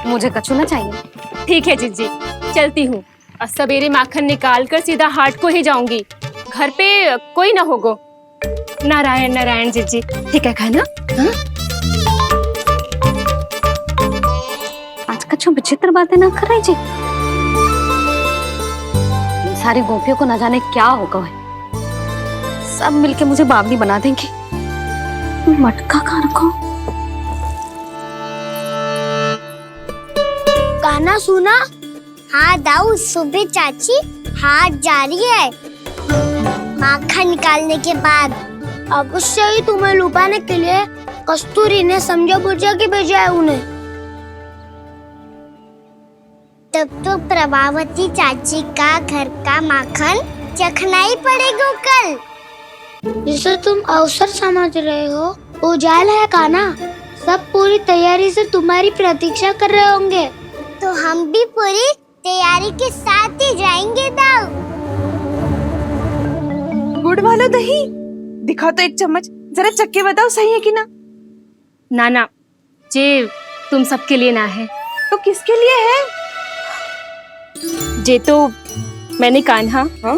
मुझे कछु ना चाहिए। ठीक है जिज्जी, चलती हूँ। और सवेरे माखन निकाल कर सीधा हाट को ही जाऊंगी, घर पे कोई ना होगो। नारायण नारायण जिज्जी, ठीक है खाना? हाँ? आज कछु विचित्र बातें ना कर रही जी। इन सारी गोपियों को न जाने क्या होगा है। सब मिलके मुझे बावली बना देंगे। मटका कहाँ रखो? गाना सुना? हाँ दाऊ, सुबह चाची हाट जा रही है माखन निकालने के बाद। अवश्य ही तुम्हें लुभाने के लिए कस्तूरी ने समझा बुझा के भेजा है उन्हें। तब तो प्रभावती चाची का घर का माखन चखना ही पड़ेगा कल। जिसे तुम अवसर समझ रहे हो उजाला है कान्हा, सब पूरी तैयारी से तुम्हारी प्रतीक्षा कर रहे होंगे। तो हम भी पूरी तैयारी के साथ ही जाएंगे दाऊ। गुड़ वाला दही दिखा तो एक चम्मच, जरा चक्के बताओ सही है कि ना? ना ना, जे तुम सबके लिए ना है। तो किसके लिए है? जे तो मैंने कान्हा, हाँ?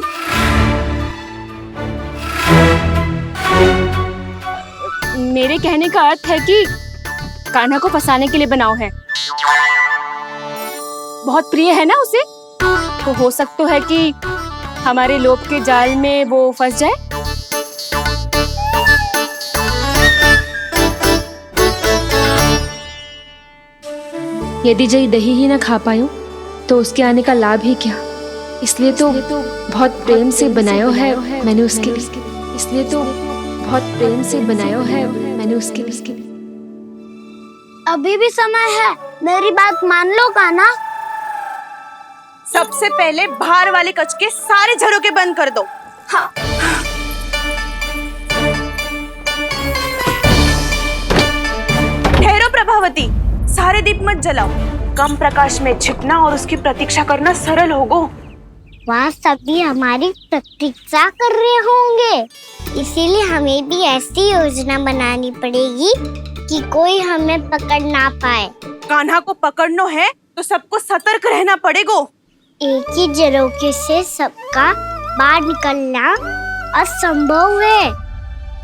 मेरे कहने का अर्थ है कि कान्हा को फंसाने के लिए बनाओ है। बहुत प्रिय है ना उसे, तो हो सकता है कि हमारे लोभ के जाल में वो फंस जाए। यदि जय दही ही ना खा पायो तो उसके आने का लाभ ही क्या। इसलिए तो बहुत प्रेम से बनायो है मैंने उसके लिए। इसलिए तो बहुत प्रेम से बनायो है मैंने उसके लिए। अभी भी समय है, मेरी बात मान लो कान्हा। सबसे पहले बाहर वाले कच के सारे झरोके बंद कर दो। हाँ। ठहरो प्रभावती, सारे दीप मत जलाओ। कम प्रकाश में छिपना और उसकी प्रतीक्षा करना सरल होगो। वहाँ सभी हमारी प्रतीक्षा कर रहे होंगे, इसीलिए हमें भी ऐसी योजना बनानी पड़ेगी कि कोई हमें पकड़ ना पाए। कान्हा को पकड़ना है तो सबको सतर्क रहना पड़ेगा। एक ही झरोके से सबका बाहर निकलना असंभव है।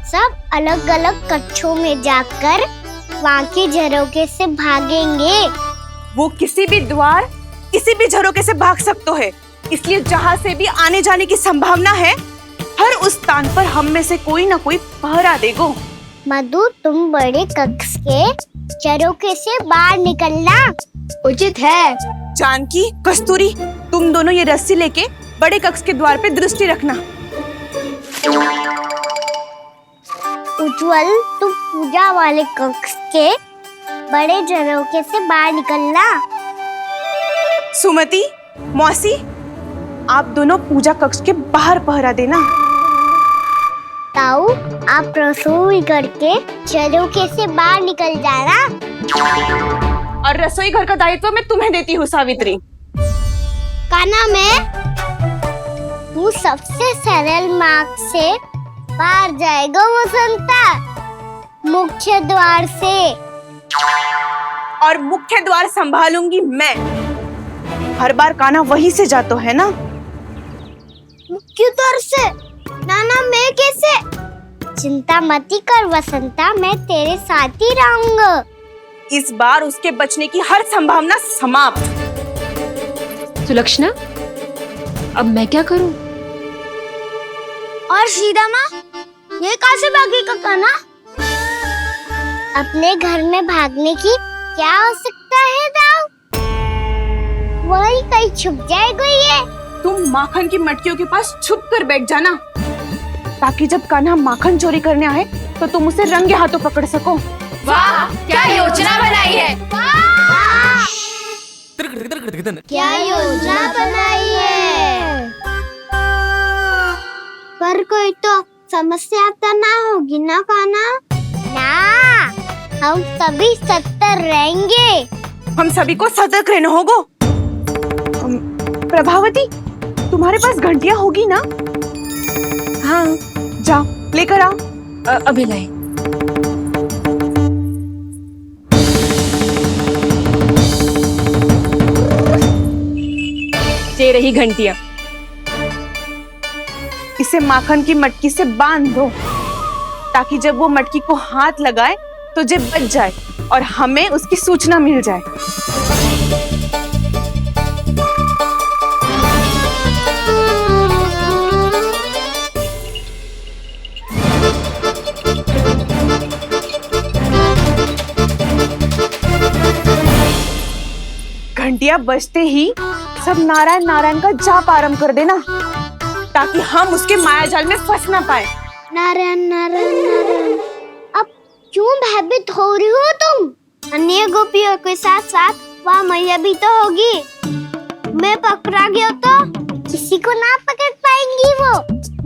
सब अलग अलग कक्षों में जाकर वहाँ के झरोके से भागेंगे। वो किसी भी द्वार, किसी भी झरोके से भाग सकते है, इसलिए जहाँ से भी आने जाने की संभावना है, हर उस स्थान पर हम में से कोई ना कोई पहरा देगो। मधु, तुम बड़े कक्ष के झरोके से बाहर निकलना उचित है। जानकी, कस्तूरी, तुम दोनों ये रस्सी लेके बड़े कक्ष के द्वार पे दृष्टि रखना। उज्जवल, तुम पूजा वाले कक्ष के बड़े झरोके से बाहर निकलना। सुमति, मौसी, आप दोनों पूजा कक्ष के बाहर पहरा देना। ताऊ, आप रसोई करके झरोके से बाहर निकल जाना। और रसोई घर का दायित्व मैं तुम्हें देती हूँ सावित्री। कान्हा, मैं तू सबसे सरल मार्ग से बाहर जाएगा वसंता, मुख्य द्वार से। और मुख्य द्वार संभालूंगी मैं। हर बार कान्हा वहीं से जातो है ना। मुख्य द्वार से? नाना, मैं कैसे? चिंता मती कर वसंता, मैं तेरे साथ ही रहूंगा। इस बार उसके बचने की हर संभावना समाप्त। सुलक्षणा, अब मैं क्या करूं? और सीधा माँ, ये कहाँ से भागेगा कान्हा? अपने घर में भागने की क्या हो सकता है दाऊ? वही कहीं छुप जाएगा ये। तुम माखन की मटकियों के पास छुप कर बैठ जाना, ताकि जब कान्हा माखन चोरी करने आए तो तुम उसे रंगे हाथों पकड़ सको। वाह, क्या योजना बनाई है। क्या योजना बनाई है? पर कोई तो समस्या तो ना होगी ना कान्हा? ना, हम सभी सतर्क रहेंगे। हम सभी को सतर्क रहना होगा। प्रभावती, तुम्हारे पास घंटियां होगी ना? हाँ, जाओ लेकर आओ। अभी लाई। ये रही घंटियां। इसे माखन की मटकी से बांध दो, ताकि जब वो मटकी को हाथ लगाए तो जे बच जाए और हमें उसकी सूचना मिल जाए। घंटियां बजते ही सब नारायण नारायण का जाप आरंभ कर देना, ताकि हम उसके मायाजाल में फंस ना पाए। नारायण नारायण नारायण। अब क्यों भयभीत हो रही हो तुम? अन्य गोपियों के साथ साथ वहाँ मैया भी तो होगी। मैं पकड़ा गया तो किसी को ना पकड़ पाएंगी वो।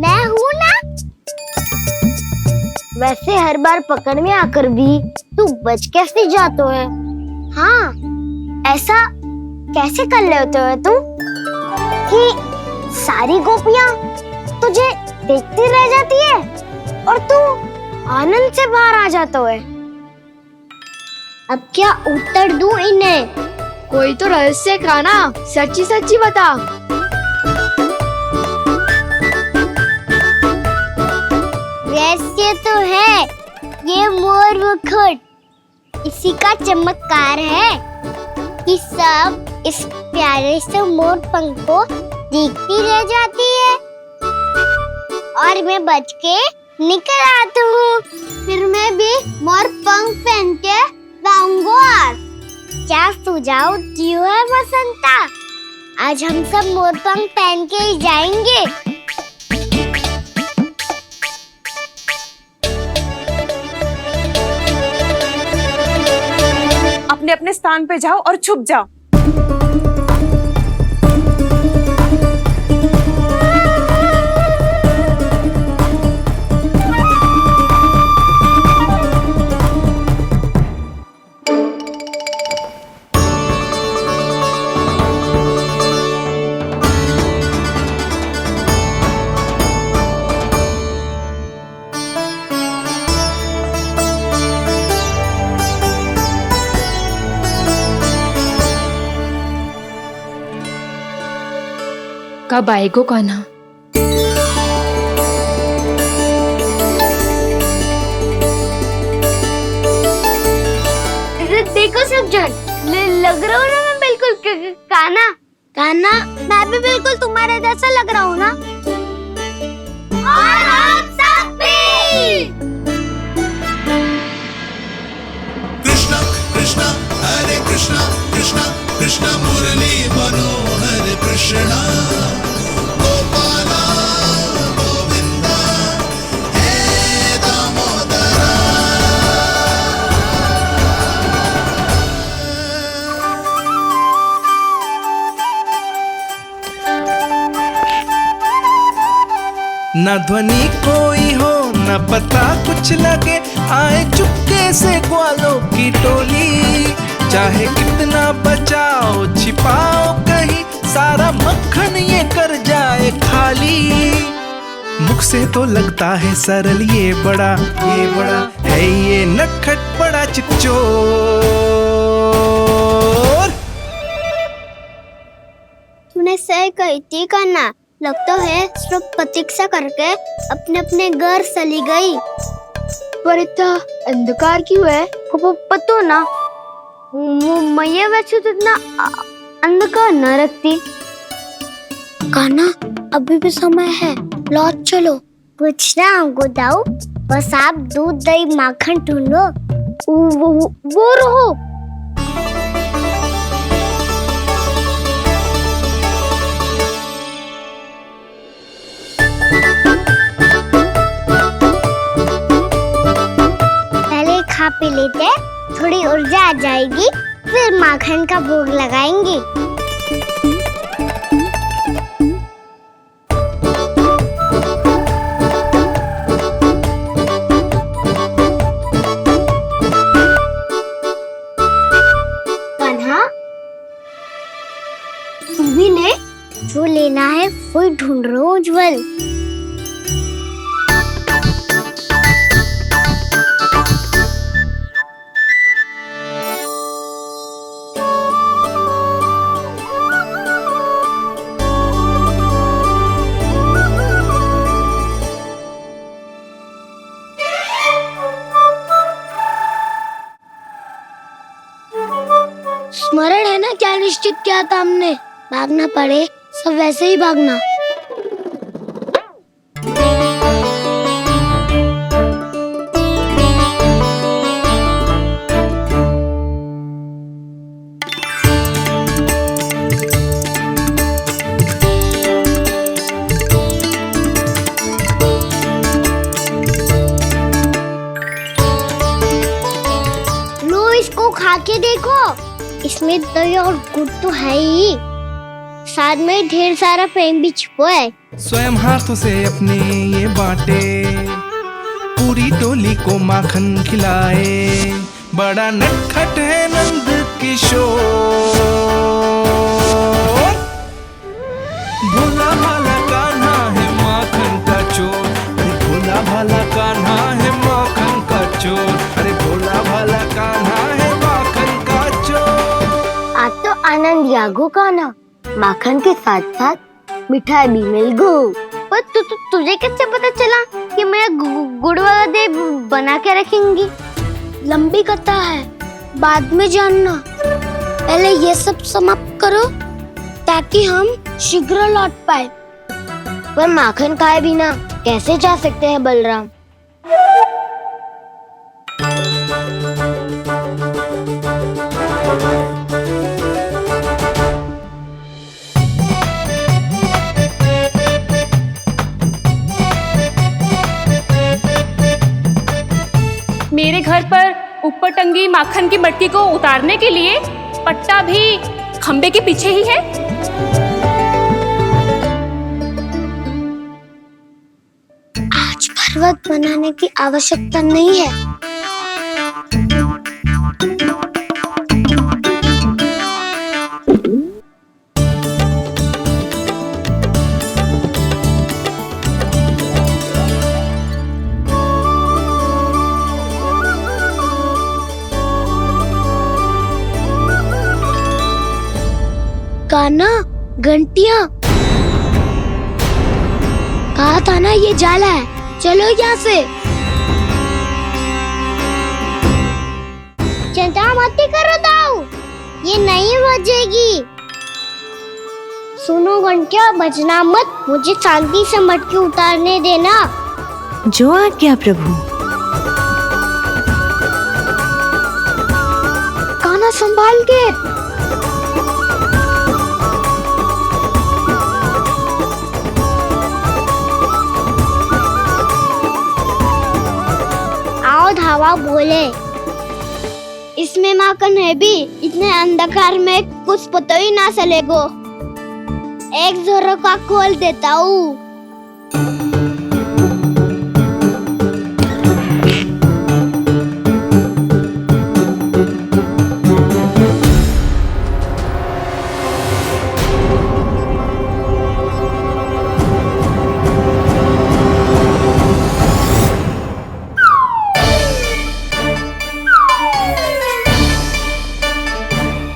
मैं हूँ ना। वैसे हर बार पकड़ में आकर भी तू बच कैसे जातो है? हाँ, ऐसा कैसे कर लेते हो तुम कि सारी गोपियाँ तुझे देखती रह जाती है और तू आनंद से बाहर आ जाता है? अब क्या उत्तर दूं इन्हें? कोई तो रहस्य कान्हा, सच्ची सच्ची बता। रहस्य तो है, ये मोर मुकुट इसी का चमत्कार है कि सब इस प्यारे से मोर पंख को देखती रह जाती है और मैं बच के निकल आता हूँ। फिर मैं भी मोर पंख पहन के गाऊंगा। क्या सुझाव दियो है वसंता? आज हम सब मोर पंख पहन के ही जाएंगे। अपने अपने स्थान पे जाओ और छुप जाओ। कब आएगो कान्हा? देखो सब जन, लग रहा हूँ ना मैं बिल्कुल काना। काना, मैं भी बिल्कुल तुम्हारे जैसा लग रहा हूँ ना। और हम सब भी। कृष्णा कृष्णा हरे कृष्णा कृष्णा कृष्णा मुरली मनोहर कृष्णा गोपाला गोविंदा हे दामोदरा। न ध्वनि कोई हो न पता कुछ लगे, आए चुपके से ग्वालों की टोली। चाहे कितना बचाओ छिपाओ कहीं, सारा मक्खन ये कर जाए खाली। मुख से तो लगता है सरल ये बड़ा है ये नटखट बड़ा चिकचोर। तूने सही कही थी कान्हा, लगता है सिर्फ प्रतीक्षा करके अपने अपने घर चली गई। पर इतना अंधकार क्यों है? पतो ना, मैया वैसे तो इतना अंधकार न रखती। कान्हा, अभी भी समय है, लौट चलो। कुछ ना हमको दाऊ, बस आप दूध दही माखन ढूंढो। वो रहो। खा पी लेते, थोड़ी ऊर्जा आ जाएगी, फिर माखन का भोग लगाएंगे। कान्हा, तू भी ले, जो लेना है वही ढूंढ रहा हूँ उज्जवल। स्मरण है ना क्या निश्चित किया था हमने? भागना पड़े सब वैसे ही भागना। लो इसको खा के देखो, इसमें दही और गुड़ तो है ही, साथ में ढेर सारा प्रेम भी छिपा है। स्वयं हाथों से अपने ये बांटे, पूरी टोली को माखन खिलाए। बड़ा नटखट है नंद किशोर, भोला भाला कान्हा है माखन का चोर। अरे भोला भाला कान्हा है माखन का चोर। अरे भोला भाला कान्हा है माखन का चोर। आज तो आनंद यागो कान्हा, माखन के साथ साथ मिठाई भी मिल गो। पर तुझे कैसे पता चला कि मैं गुड़ वाला दे बना के रखेंगी? लंबी कथा है, बाद में जानना। पहले ये सब समाप्त करो ताकि हम शीघ्र लौट पाए। पर माखन खाए बिना कैसे जा सकते हैं बलराम? मेरे घर पर ऊपर टंगी माखन की मटकी को उतारने के लिए पट्टा भी खंबे के पीछे ही है। आज पर्वत बनाने की आवश्यकता नहीं है। कान्हा, घंटियां, कहा था ना ये जाला है, चलो यहाँ से। चिंता मत करो दाऊ, सुनो घंटिया, बजना मत, मुझे शांति से मटकी उतारने देना। जो आज्ञा प्रभु। कान्हा संभाल के। आओ धावा बोले, इसमें माखन है भी, इतने अंधकार में कुछ पता ही ना चलेगो। एक जोरों का खोल देता हूँ।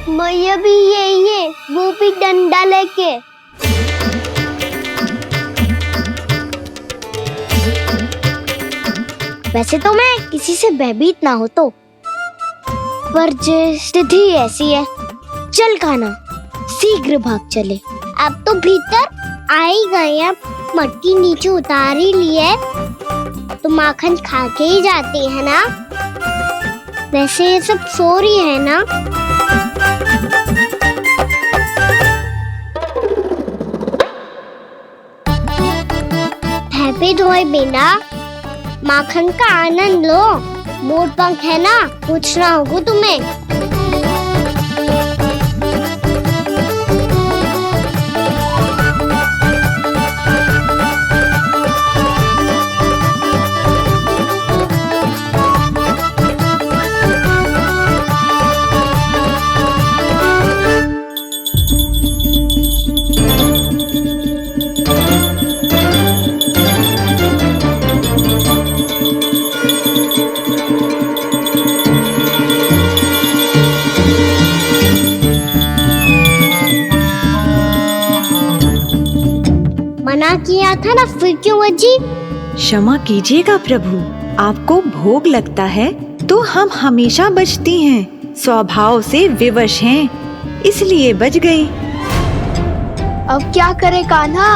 मैया भी यही है, वो भी डंडा लेके। वैसे तो मैं किसी से भयभीत ना हो तो, पर स्थिति ऐसी है। चल कान्हा, शीघ्र भाग चले। अब तो भीतर आ ही गए, अब मटकी नीचे उतार ही लिए तो माखन खा के ही जाते हैं ना। वैसे ये सब सो रही है ना। हैप्पी धोए बिना माखन का आनंद लो। मोर पंख है ना, पूछना होगा तुम्हें। मना किया था ना, फिर क्यों बची? क्षमा कीजिएगा प्रभु, आपको भोग लगता है तो हम हमेशा बचती हैं, स्वभाव से विवश हैं, इसलिए बच गई। अब क्या करे कान्हा?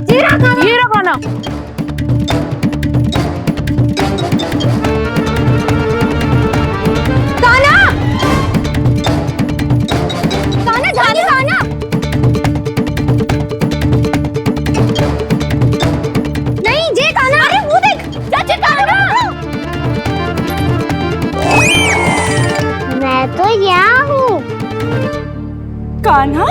ये रहा कान्हा। मैं तो यहाँ हूँ। कान्हा?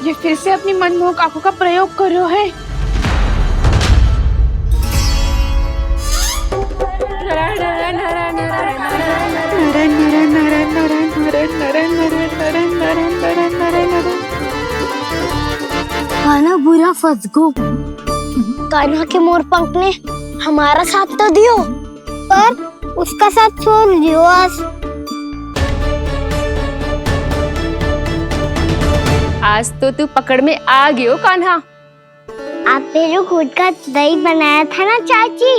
ये फिर से अपनी मनमोहक आंखों का प्रयोग कर रहे है। कान्हा बुरा फंस गो। कान्हा के मोर पंख ने हमारा साथ तो दियो, पर उसका साथ छोड़ दियो आज तो तू पकड़ में आ गयो कान्हा। आपने जो खुद का दही बनाया था ना चाची,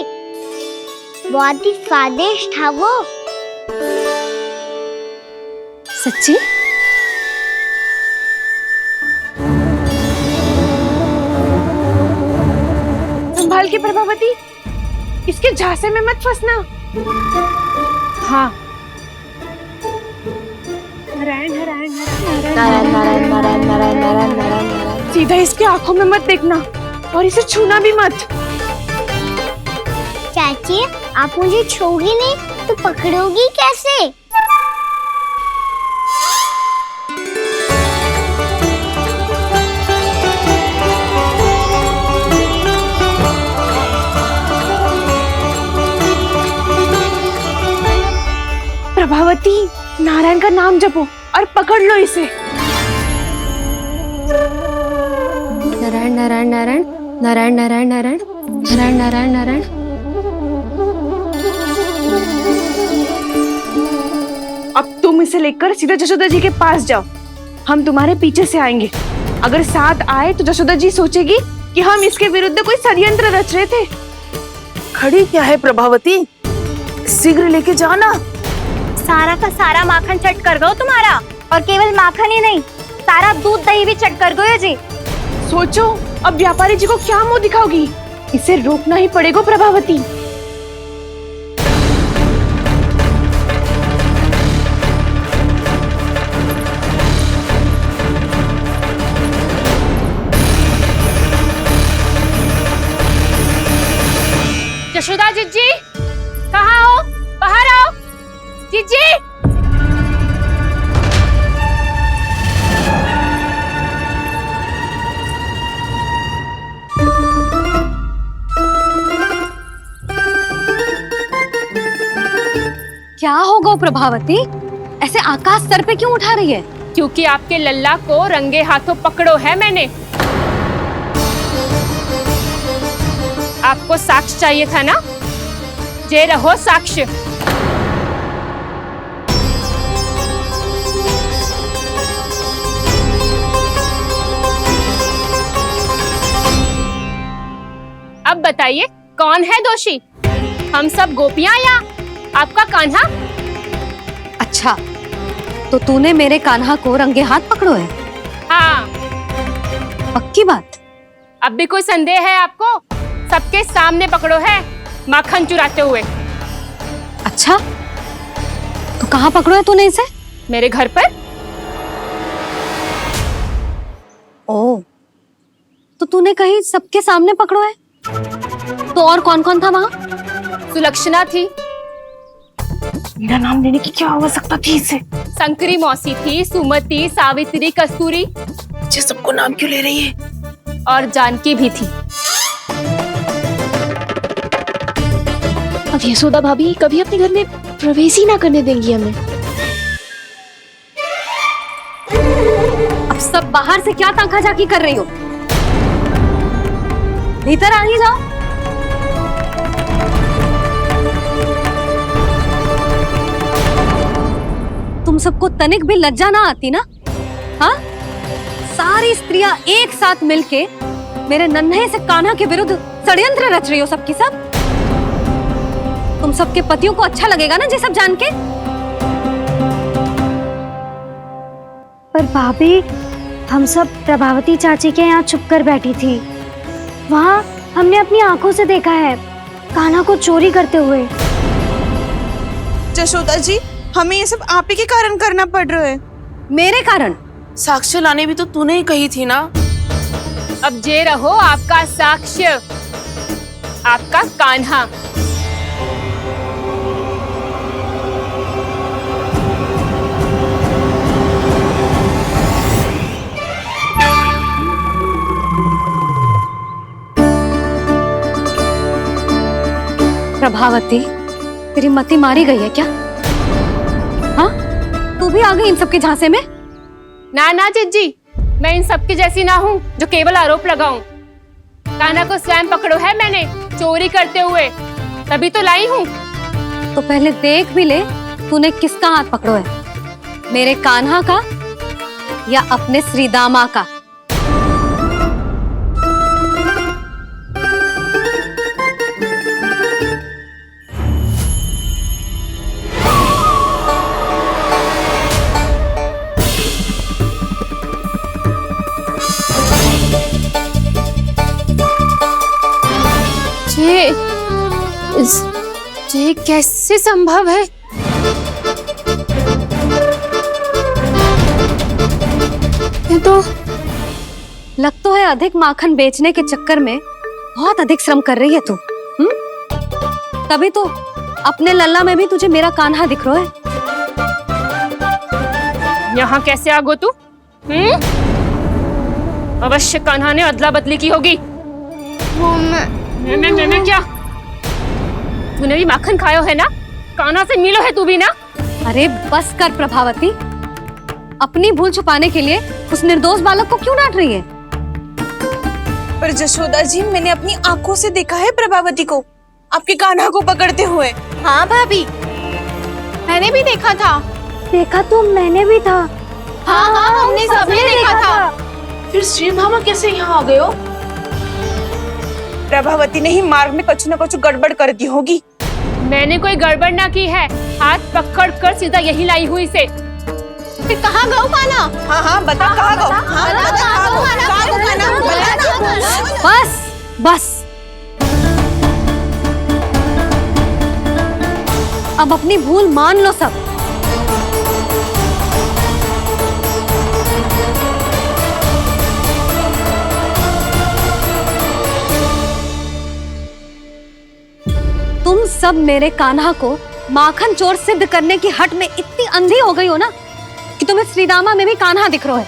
बहुत ही स्वादिष्ट था वो। सच्ची? संभाल के प्रभावती, इसके झांसे में मत फंसना। हाँ। नारायण नारायण नारायण नारायण नारायण नारायण नारायण नारायण। सीधा इसके आंखों में मत देखना और इसे छूना भी मत। चाची, आप मुझे छोड़ोगी नहीं तो पकड़ोगी कैसे? नारायण का नाम जपो और पकड़ लो इसे। नारायण नारायण नारायण नारायण नारायण नारायण नारायण नारायण नारायण। अब तुम इसे लेकर सीधा जशोदा जी के पास जाओ, हम तुम्हारे पीछे से आएंगे। अगर साथ आए तो जशोदा जी सोचेगी कि हम इसके विरुद्ध कोई षड्यंत्र रच रहे थे। खड़ी क्या है प्रभावती, शीघ्र लेके जाओ ना। सारा का सारा माखन चट कर गयो तुम्हारा, और केवल माखन ही नहीं, सारा दूध दही भी चट कर गयो जी। सोचो अब व्यापारी जी को क्या मुंह दिखाओगी, इसे रोकना ही पड़ेगा प्रभावती। यशोदा जीजी, कहाँ हो? बाहर आओ जीजी। क्या हो गो प्रभावती, ऐसे आकाश सर पे क्यों उठा रही है? क्योंकि आपके लल्ला को रंगे हाथों पकड़ो है मैंने। आपको साक्ष्य चाहिए था ना, जे रहो साक्ष्य। अब बताइए कौन है दोषी, हम सब गोपियां या आपका कान्हा? अच्छा, तो तूने मेरे कान्हा को रंगे हाथ पकड़ो है? हाँ। पक्की बात? अब भी कोई संदेह है आपको? सबके सामने पकड़ो है माखन चुराते हुए। अच्छा, तो कहाँ पकड़ो है तूने इसे? मेरे घर पर। ओ, तो तूने कहीं सबके सामने पकड़ो है? तो और कौन कौन था वहाँ? सुलक्षणा थी। मेरा नाम लेने की क्या आवश्यकता थी इसे? संकरी मौसी थी, सुमति, सावित्री, कस्तूरी। ये सबको नाम क्यों ले रही है? और जानकी भी थी। अब यशोदा भाभी कभी अपने घर में प्रवेश ही ना करने देंगी हमें। अब सब बाहर से क्या ताका झाकी कर रही हो? भीतर आ ही जाओ। तुम सबको तनिक भी लज्जा ना आती ना? हाँ, सारी स्त्रियां एक साथ मिलके मेरे नन्हे से कान्हा के विरुद्ध षड्यंत्र रच रही हो सबकी सब। तुम सबके पतियों को अच्छा लगेगा ना ये सब जान के? पर भाभी, हम सब प्रभावती चाची के यहाँ छुप कर बैठी थी। वहाँ हमने अपनी आंखों से देखा है कान्हा को चोरी करते हुए। जशोदा जी, हमें ये सब आप ही के कारण करना पड़ रहा है। मेरे कारण? साक्ष्य लाने भी तो तूने ही कही थी ना। अब जे रहो आपका साक्ष्य, आपका कान्हा। प्रभावती, तेरी मति मारी गई है क्या? हाँ, तू भी आ गई इन सबके झांसे में? ना ना जीजी, मैं इन सबकी जैसी ना हूँ जो केवल आरोप लगाऊं। कान्हा को स्वयं पकड़ो है मैंने चोरी करते हुए, तभी तो लाई हूँ। तो पहले देख भी ले तूने किसका हाथ पकड़ो है, मेरे कान्हा का या अपने श्रीदामा का? ये कैसे संभव है? ये तो लग तो है अधिक माखन बेचने के चक्कर में बहुत अधिक श्रम कर रही है तू। तभी तो अपने लल्ला में भी तुझे मेरा कान्हा दिख रहा है। यहाँ कैसे आ गो तू? अवश्य कान्हा ने अदला बदली की होगी। मैं क्या? तूने भी माखन खायो है ना? कान्हा से मिलो है तू भी ना? अरे बस कर प्रभावती, अपनी भूल छुपाने के लिए उस निर्दोष बालक को क्यों डांट रही है? पर जशोदा जी, मैंने अपनी आंखों से देखा है प्रभावती को आपके कान्हा को पकड़ते हुए। हाँ भाभी, मैंने भी देखा था। देखा तो मैंने भी था। हाँ हाँ, हमने सबने देखा था। फिर श्रीधामा कैसे यहाँ आ गए हो? प्रभावती ने ही मार्ग में कुछ न कुछ गड़बड़ कर दी होगी। मैंने कोई गड़बड़ ना की है, हाथ पकड़ कर सीधा यही लाई हुई से। फिर कहाँ गौ कान्हा? हाँ हाँ, बता कहाँ गो? हाँ बता कहाँ गो? कहाँ गो कान्हा? बता ना। बस बस, अब अपनी भूल मान लो सब। तुम सब मेरे कान्हा को माखन चोर सिद्ध करने की हट में इतनी अंधी हो गई हो ना कि तुम्हें श्रीदामा में भी कान्हा दिख रहा है।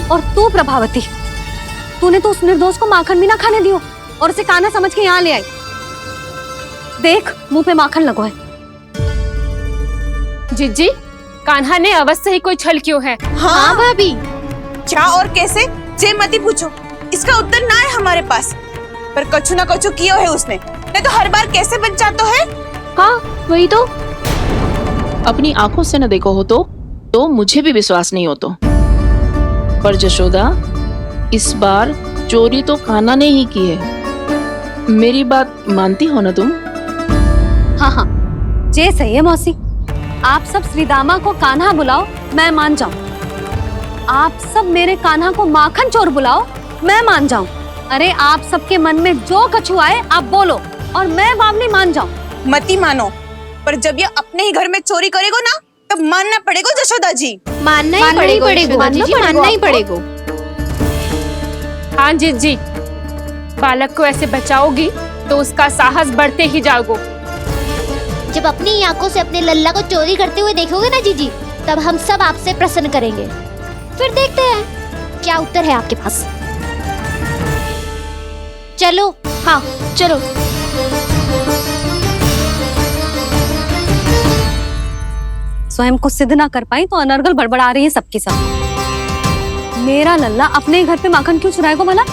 और तू प्रभावती, तूने तो उस निर्दोष को माखन भी ना खाने दियो और उसे कान्हा समझ के यहाँ ले आई। देख, मुंह पे माखन लगो है। जिज्जी, कान्हा ने अवश्य ही कोई छल क्यों है। हाँ भाभी, क्या और कैसे जे मती पूछो, इसका उत्तर ना है हमारे पास। पर कछु ना कछु किया है उसने, नहीं तो हर बार कैसे बच जाता है। हाँ वही तो, अपनी आंखों से न देखो हो तो मुझे भी विश्वास नहीं हो तो। पर जशोदा, इस बार चोरी तो कान्हा ने ही की है। मेरी बात मानती हो ना तुम? हाँ हाँ, जे सही है मौसी। आप सब श्रीदामा को कान्हा बुलाओ, मैं मान जाऊं। आप सब मेरे कान्हा को माखन चोर बुलाओ, मैं मान जाऊं। अरे आप सबके मन में जो कछु आए आप बोलो और मैं बावली मान जाऊं। मती मानो, पर जब ये अपने ही घर में चोरी करेगो ना, तब मानना पड़ेगा जशोदा जी। मानना ही पड़ेगा, मानना ही पड़ेगा। हाँ जिज्जी, बालक को ऐसे बचाओगी तो उसका साहस बढ़ते ही जाओगे। जब अपनी आंखों से अपने लल्ला को चोरी करते हुए देखोगे ना जीजी, तब हम सब आपसे प्रसन्न करेंगे। फिर देखते हैं क्या उत्तर है आपके पास। चलो, हाँ चलो। स्वयं को सिद्ध ना कर पाई तो अनर्गल बड़बड़ा रही है सबकी सब। मेरा लल्ला अपने घर पे माखन क्यों चुराएगा भला?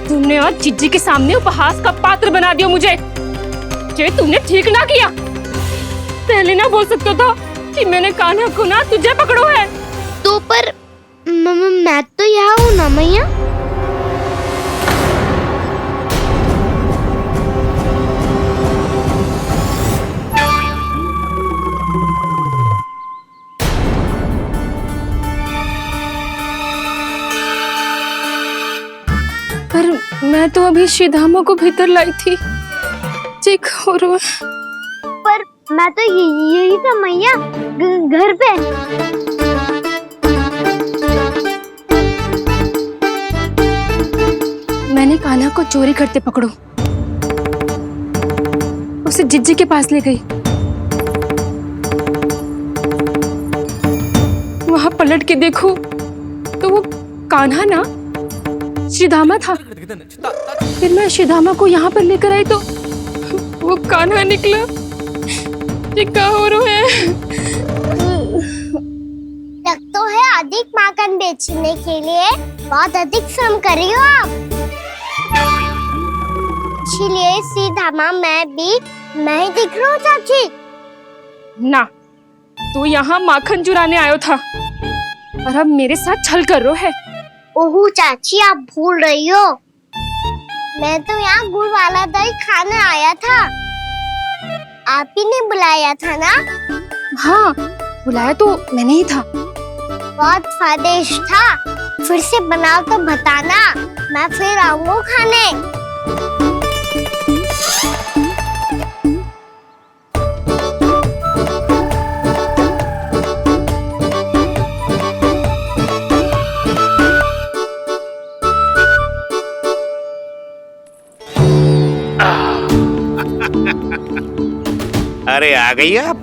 तुमने आज जिज्जी के सामने उपहास का पात्र बना दिया मुझे। ये तुमने ठीक ना किया। पहले ना बोल सकता था कि मैंने कान्हा को ना तुझे पकड़ो है। तो पर मैं तो यहाँ हूँ ना मैया। पर मैं तो अभी श्रीधामा को भीतर लाई थी। चेक हो रहा है। पर मैं तो यही था मैया, घर पे। मैंने कान्हा को चोरी करते पकड़ो, उसे जिज्जी के पास ले गई। वहां पलट के देखो तो वो कान्हा ना श्रीधामा था। फिर मैं श्रीधामा को यहाँ पर लेकर आई तो वो कान्हा निकला। ये क्या हो रहा है? लग तो है अधिक माखन बेचने के लिए बहुत अधिक श्रम कर रही हो आप। इसीलिए सीधामा मैं ही दिख रहा हूँ चाची। ना, तू यहाँ माखन चुराने आयो था और अब मेरे साथ छल कर रो है। ओह चाची, आप भूल रही हो, मैं तो यहाँ गुड़ वाला दही खाने आया था। आप ही ने बुलाया था ना? हाँ, बुलाया तो मैंने ही था। बहुत स्वादिष्ट था। फिर से बनाओ तो बताना, मैं फिर आऊंगा खाने। अरे आ गई आप,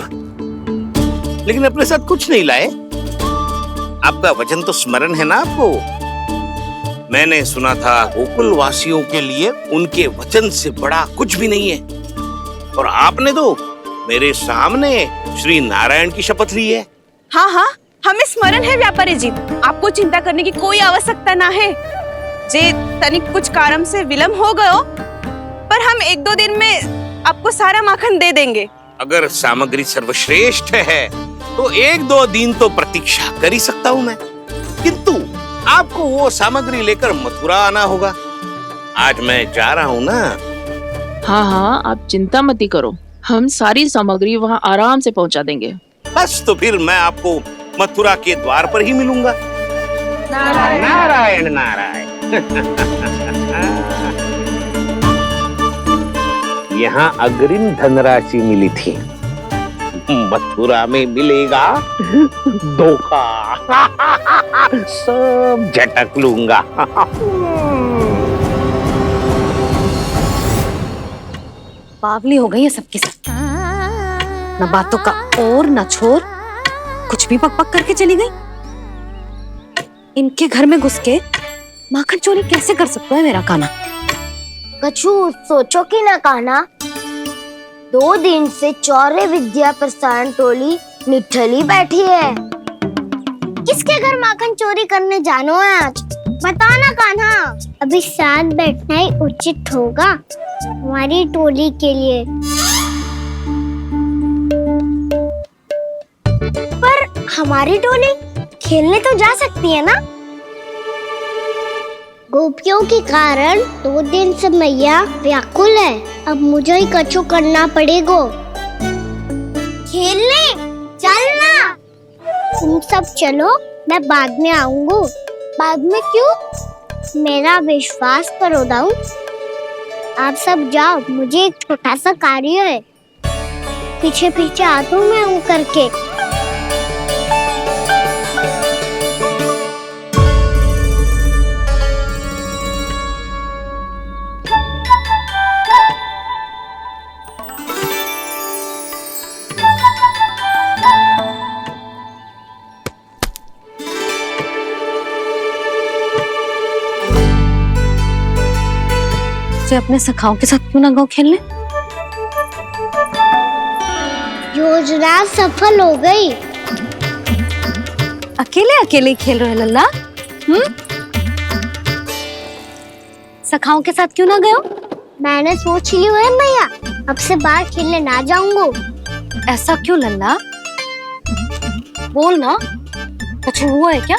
लेकिन अपने साथ कुछ नहीं लाए। आपका वचन तो स्मरण है ना आपको? मैंने सुना था गोकुल वासियों के लिए उनके वचन से बड़ा कुछ भी नहीं है, और आपने तो मेरे सामने श्री नारायण की शपथ ली है। हाँ हाँ, हमें स्मरण है व्यापारी जी, आपको चिंता करने की कोई आवश्यकता ना है। जे तनिक कुछ कारण से विलंब हो गयो, पर हम 1-2 दिन में आपको सारा माखन दे देंगे। अगर सामग्री सर्वश्रेष्ठ है तो 1-2 दिन तो प्रतीक्षा कर ही सकता हूँ मैं, किंतु आपको वो सामग्री लेकर मथुरा आना होगा। आज मैं जा रहा हूँ ना। हाँ हाँ, आप चिंता मत ही करो, हम सारी सामग्री वहाँ आराम से पहुँचा देंगे। बस तो फिर मैं आपको मथुरा के द्वार पर ही मिलूंगा। नारायण नारायण। यहाँ अग्रिम धनराशि मिली थी, मथुरा में मिलेगा धोखा। सब झटक लूंगा। बावली हो गई है सबकी सब, न बातों का और न छोर, कुछ भी पक पक करके चली गई। इनके घर में घुस के माखन चोरी कैसे कर सकता है मेरा काना? कछु सोचो कि ना कान्हा, 2 दिन से चौर्य विद्या प्रसारण टोली निठली बैठी है। किसके घर माखन चोरी करने जानो है आज? बताना कान्हा। अभी साथ बैठना ही उचित होगा हमारी टोली के लिए। पर हमारी टोली खेलने तो जा सकती है ना? गोपियों के कारण 2 दिन से मैया व्याकुल है, अब मुझे ही कछु करना पड़ेगा। खेलने चलना। तुम सब चलो, मैं बाद में आऊंगा। बाद में क्यों? मेरा विश्वास करो दाऊ। आप सब जाओ, मुझे एक छोटा सा कार्य है। पीछे पीछे आता हूँ मैं करके। अपने सखाओं के साथ क्यों ना गाँव खेलने? योजना सफल हो गई। अकेले अकेले खेल रहे लल्ला? सखाओं के साथ क्यों ना गए? मैंने सोच लिया है मैया, अब से बाहर खेलने ना जाऊंगा। ऐसा क्यों लल्ला? बोल ना, कुछ हुआ है क्या?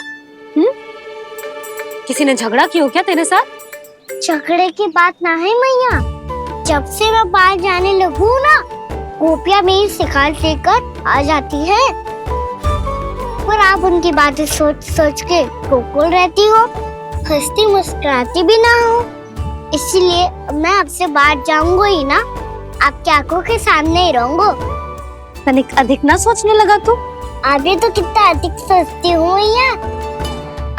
किसी ने झगड़ा किया हो क्या तेरे साथ? झगड़े की बात ना है मैया, जब से मैं बाहर जाने लगू ना, गोपियां मेरी शिकायत लेकर आ जाती है। पर आप उनकी बातें सोच सोच के गोकुल रहती हो, हंसती मुस्कुराती भी ना हो। इसलिए मैं आपसे बाहर जाऊंगा ही ना, आपकी आंखों के सामने ही रहूंगा। तनिक अधिक ना सोचने लगा तू? आगे तो कितना अधिक सोचती हूँ मैया।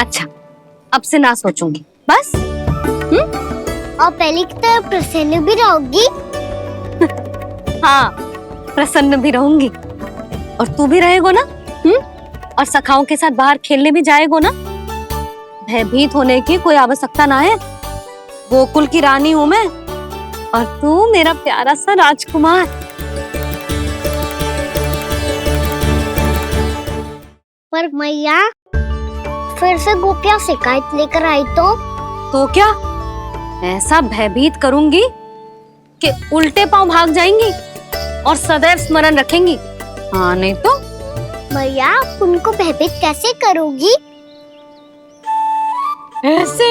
अच्छा, अब से ना सोचूंगी बस। और पहले की तरह प्रसन्न भी रहोगी? हाँ, प्रसन्न भी रहूंगी। और तू भी रहेगा ना? और सखाओं के साथ बाहर खेलने भी जाएगा ना? भयभीत होने की कोई आवश्यकता ना है। गोकुल की रानी हूँ मैं, और तू मेरा प्यारा सा राजकुमार। पर मैया, फिर से गोपियां शिकायत लेकर आई तो क्या? ऐसा भयभीत करूंगी कि उल्टे पांव भाग जाएंगी और सदैव स्मरण रखेंगी। हाँ नहीं तो? मैया, आप उनको भयभीत कैसे करोगी? ऐसे।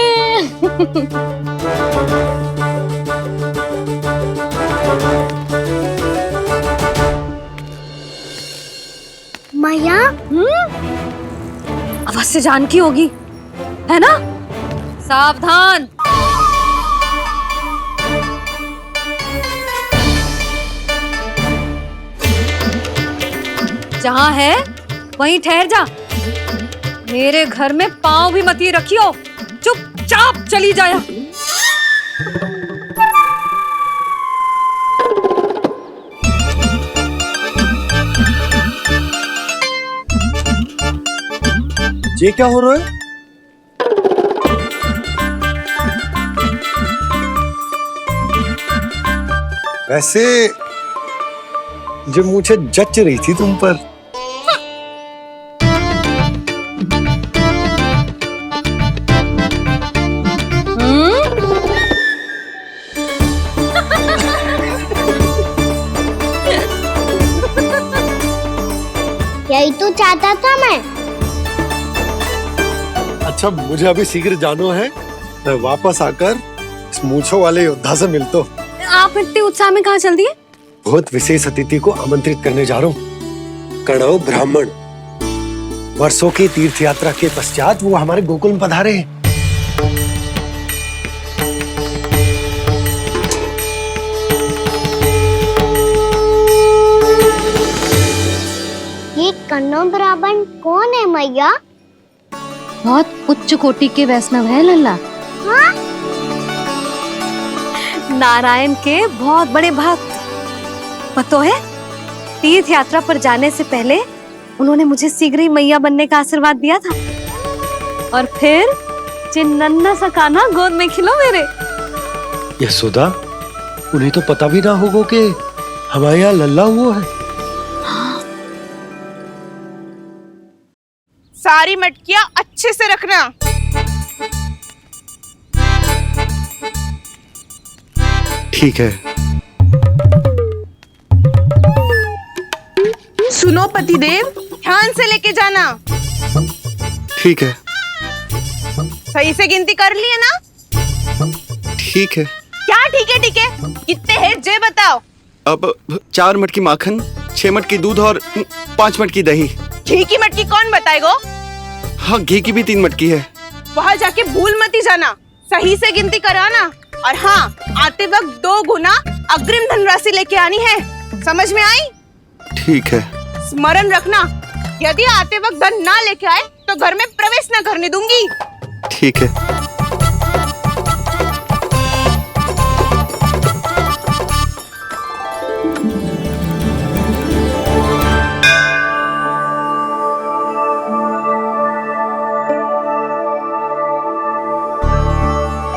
मैया, आवाज से जानकी होगी, है ना? सावधान। जहाँ है वहीं ठहर जा। मेरे घर में पाँव भी मत ही रखियो, चुपचाप चली जाया। ये क्या हो रहा है? वैसे जो मुझे जच रही थी तुम पर। यही तो चाहता था मैं। अच्छा मुझे अभी शीघ्र जाना है, मैं वापस आकर इस मूंछों वाले योद्धा से मिलता हूँ। आप इतने उत्साह में कहाँ चल दिए? बहुत विशेष अतिथि को आमंत्रित करने जा रहा हूँ। कणव ब्राह्मण वर्षों की तीर्थ यात्रा के पश्चात वो हमारे गोकुल में पधारे हैं। ये कणव ब्राह्मण कौन है मैया? बहुत उच्च कोटि के वैष्णव है लल्ला। हाँ? नारायण के बहुत बड़े भक्त। पता है, तीर्थ यात्रा पर जाने से पहले उन्होंने मुझे शीघ्र ही मैया बनने का आशीर्वाद दिया था। और फिर चिन्नन्ना सा कान्हा गोद में खिलो मेरे। यशोदा, उन्हें तो पता भी ना होगा कि हमारे यहाँ लल्ला हुआ है। सारी मटकियां अच्छे से रखना। ठीक है। सुनो पतिदेव, ध्यान से लेके जाना। ठीक है। सही से गिनती कर लिए ना? ठीक है। क्या ठीक है? ठीक है कितने हैं जे बताओ। अब 4 मटकी माखन, 6 मटकी दूध और 5 मटकी दही। घी की मटकी कौन बताएगो? हाँ, घी की भी 3 मटकी है। वहाँ जाके भूल मती जाना, सही से गिनती कराना। और हाँ, आते वक्त 2 गुना अग्रिम धनराशि लेके आनी है। समझ में आई? ठीक है। स्मरण रखना, यदि आते वक्त धन ना लेके आए तो घर में प्रवेश ना करने दूंगी। ठीक है।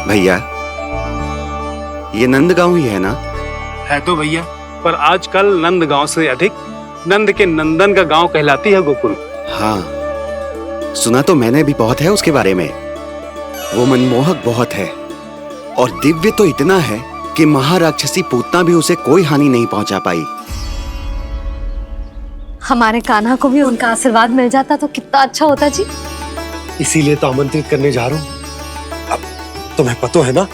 भैया, ये नंदगांव ही है ना? है तो भैया, पर आजकल नंदगांव से अधिक नंद के नंदन का गांव कहलाती है गोकुल। हाँ, सुना तो मैंने भी बहुत है उसके बारे में। वो मनमोहक बहुत है और दिव्य तो इतना है कि महाराक्षसी पूतना भी उसे कोई हानि नहीं पहुंचा पाई। हमारे कान्हा को भी उनका आशीर्वाद मिल जाता तो कितना अच्छा होता जी। इसीलिए तो आमंत्रित करने जा रहा हूँ। अब तुम्हें पता है ना,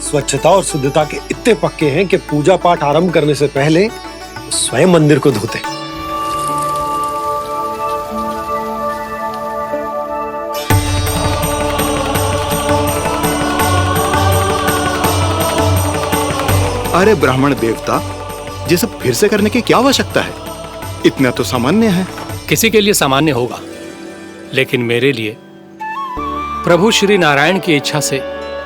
स्वच्छता और शुद्धता के इतने पक्के हैं कि पूजा पाठ आरंभ करने से पहले स्वयं मंदिर को धोते। अरे ब्राह्मण देवता, ये सब फिर से करने की क्या आवश्यकता है? इतना तो सामान्य है। किसी के लिए सामान्य होगा, लेकिन मेरे लिए प्रभु श्री नारायण की इच्छा से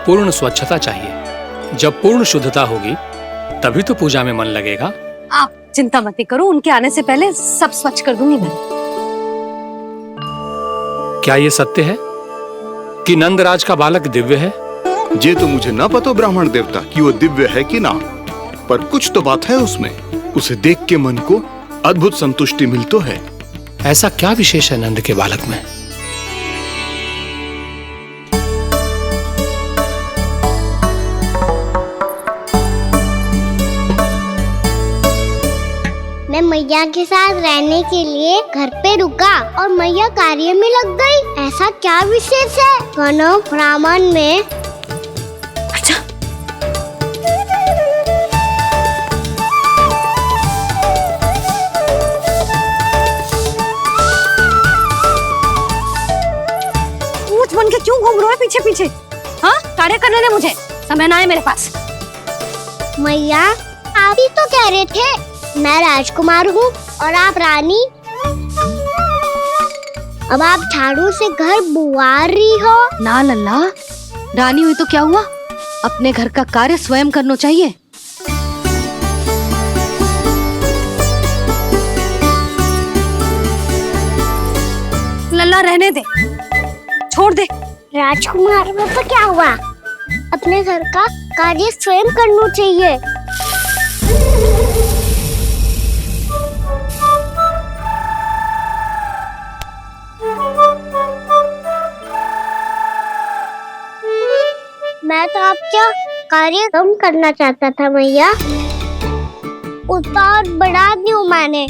पूर्ण स्वच्छता चाहिए। जब पूर्ण शुद्धता होगी तभी तो पूजा में मन लगेगा। आप चिंता मत करो, उनके आने से पहले सब स्वच्छ कर दूंगी मैं। क्या ये सत्य है कि नंदराज का बालक दिव्य है? ये तो मुझे ना पता ब्राह्मण देवता कि वो दिव्य है कि ना, पर कुछ तो बात है उसमें। उसे देख के मन को अद्भुत संतुष्टि मिलती है। ऐसा क्या विशेष है नंद के बालक में? मैं मैया के साथ रहने के लिए घर पे रुका और मैया कार्य में लग गई। ऐसा क्या विशेष है कणव ब्राह्मण में? अच्छा, ऊंट बन के क्यों घूम रहे हो पीछे पीछे? हाँ, कार्य करने दे मुझे, समय ना है मेरे पास। मैया, आप ही तो कह रहे थे मैं राजकुमार हूँ और आप रानी। अब आप झाड़ू से घर बुआ रही हो। ना लल्ला, रानी हुई तो क्या हुआ, अपने घर का कार्य स्वयं करना चाहिए। लल्ला रहने दे, छोड़ दे। राजकुमार में तो क्या हुआ, अपने घर का कार्य स्वयं करना चाहिए। कार्य कम करना चाहता था मैया, उतना और बढ़ा दूं मैंने।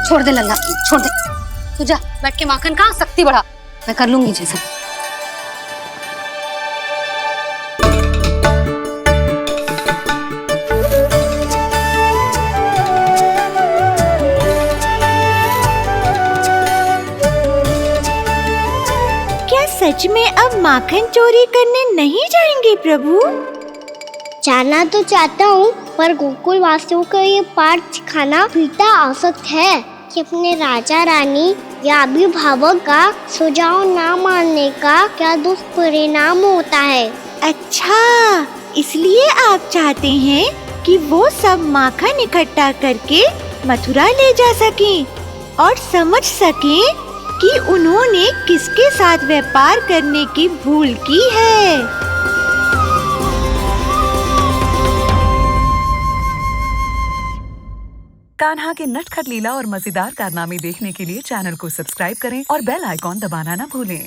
छोड़ दे लल्ला, छोड़ दे। तू जा बैठ के माखन खा, शक्ति बढ़ा, मैं कर लूंगी जैसे। क्या सच में अब माखन चोरी करने नहीं जाएंगे प्रभु? जाना तो चाहता हूँ, पर गोकुल वासियों को ये पाठ सिखाना पिता आवश्यक है कि अपने राजा रानी या अभिभावक का सुझाव ना मानने का क्या दुष्परिणाम होता है। अच्छा, इसलिए आप चाहते हैं कि वो सब माखन इकट्ठा करके मथुरा ले जा सकें और समझ सकें कि उन्होंने किसके साथ व्यापार करने की भूल की है। कान्हा के नटखट लीला और मजेदार कारनामे देखने के लिए चैनल को सब्सक्राइब करें और बेल आइकॉन दबाना न भूलें।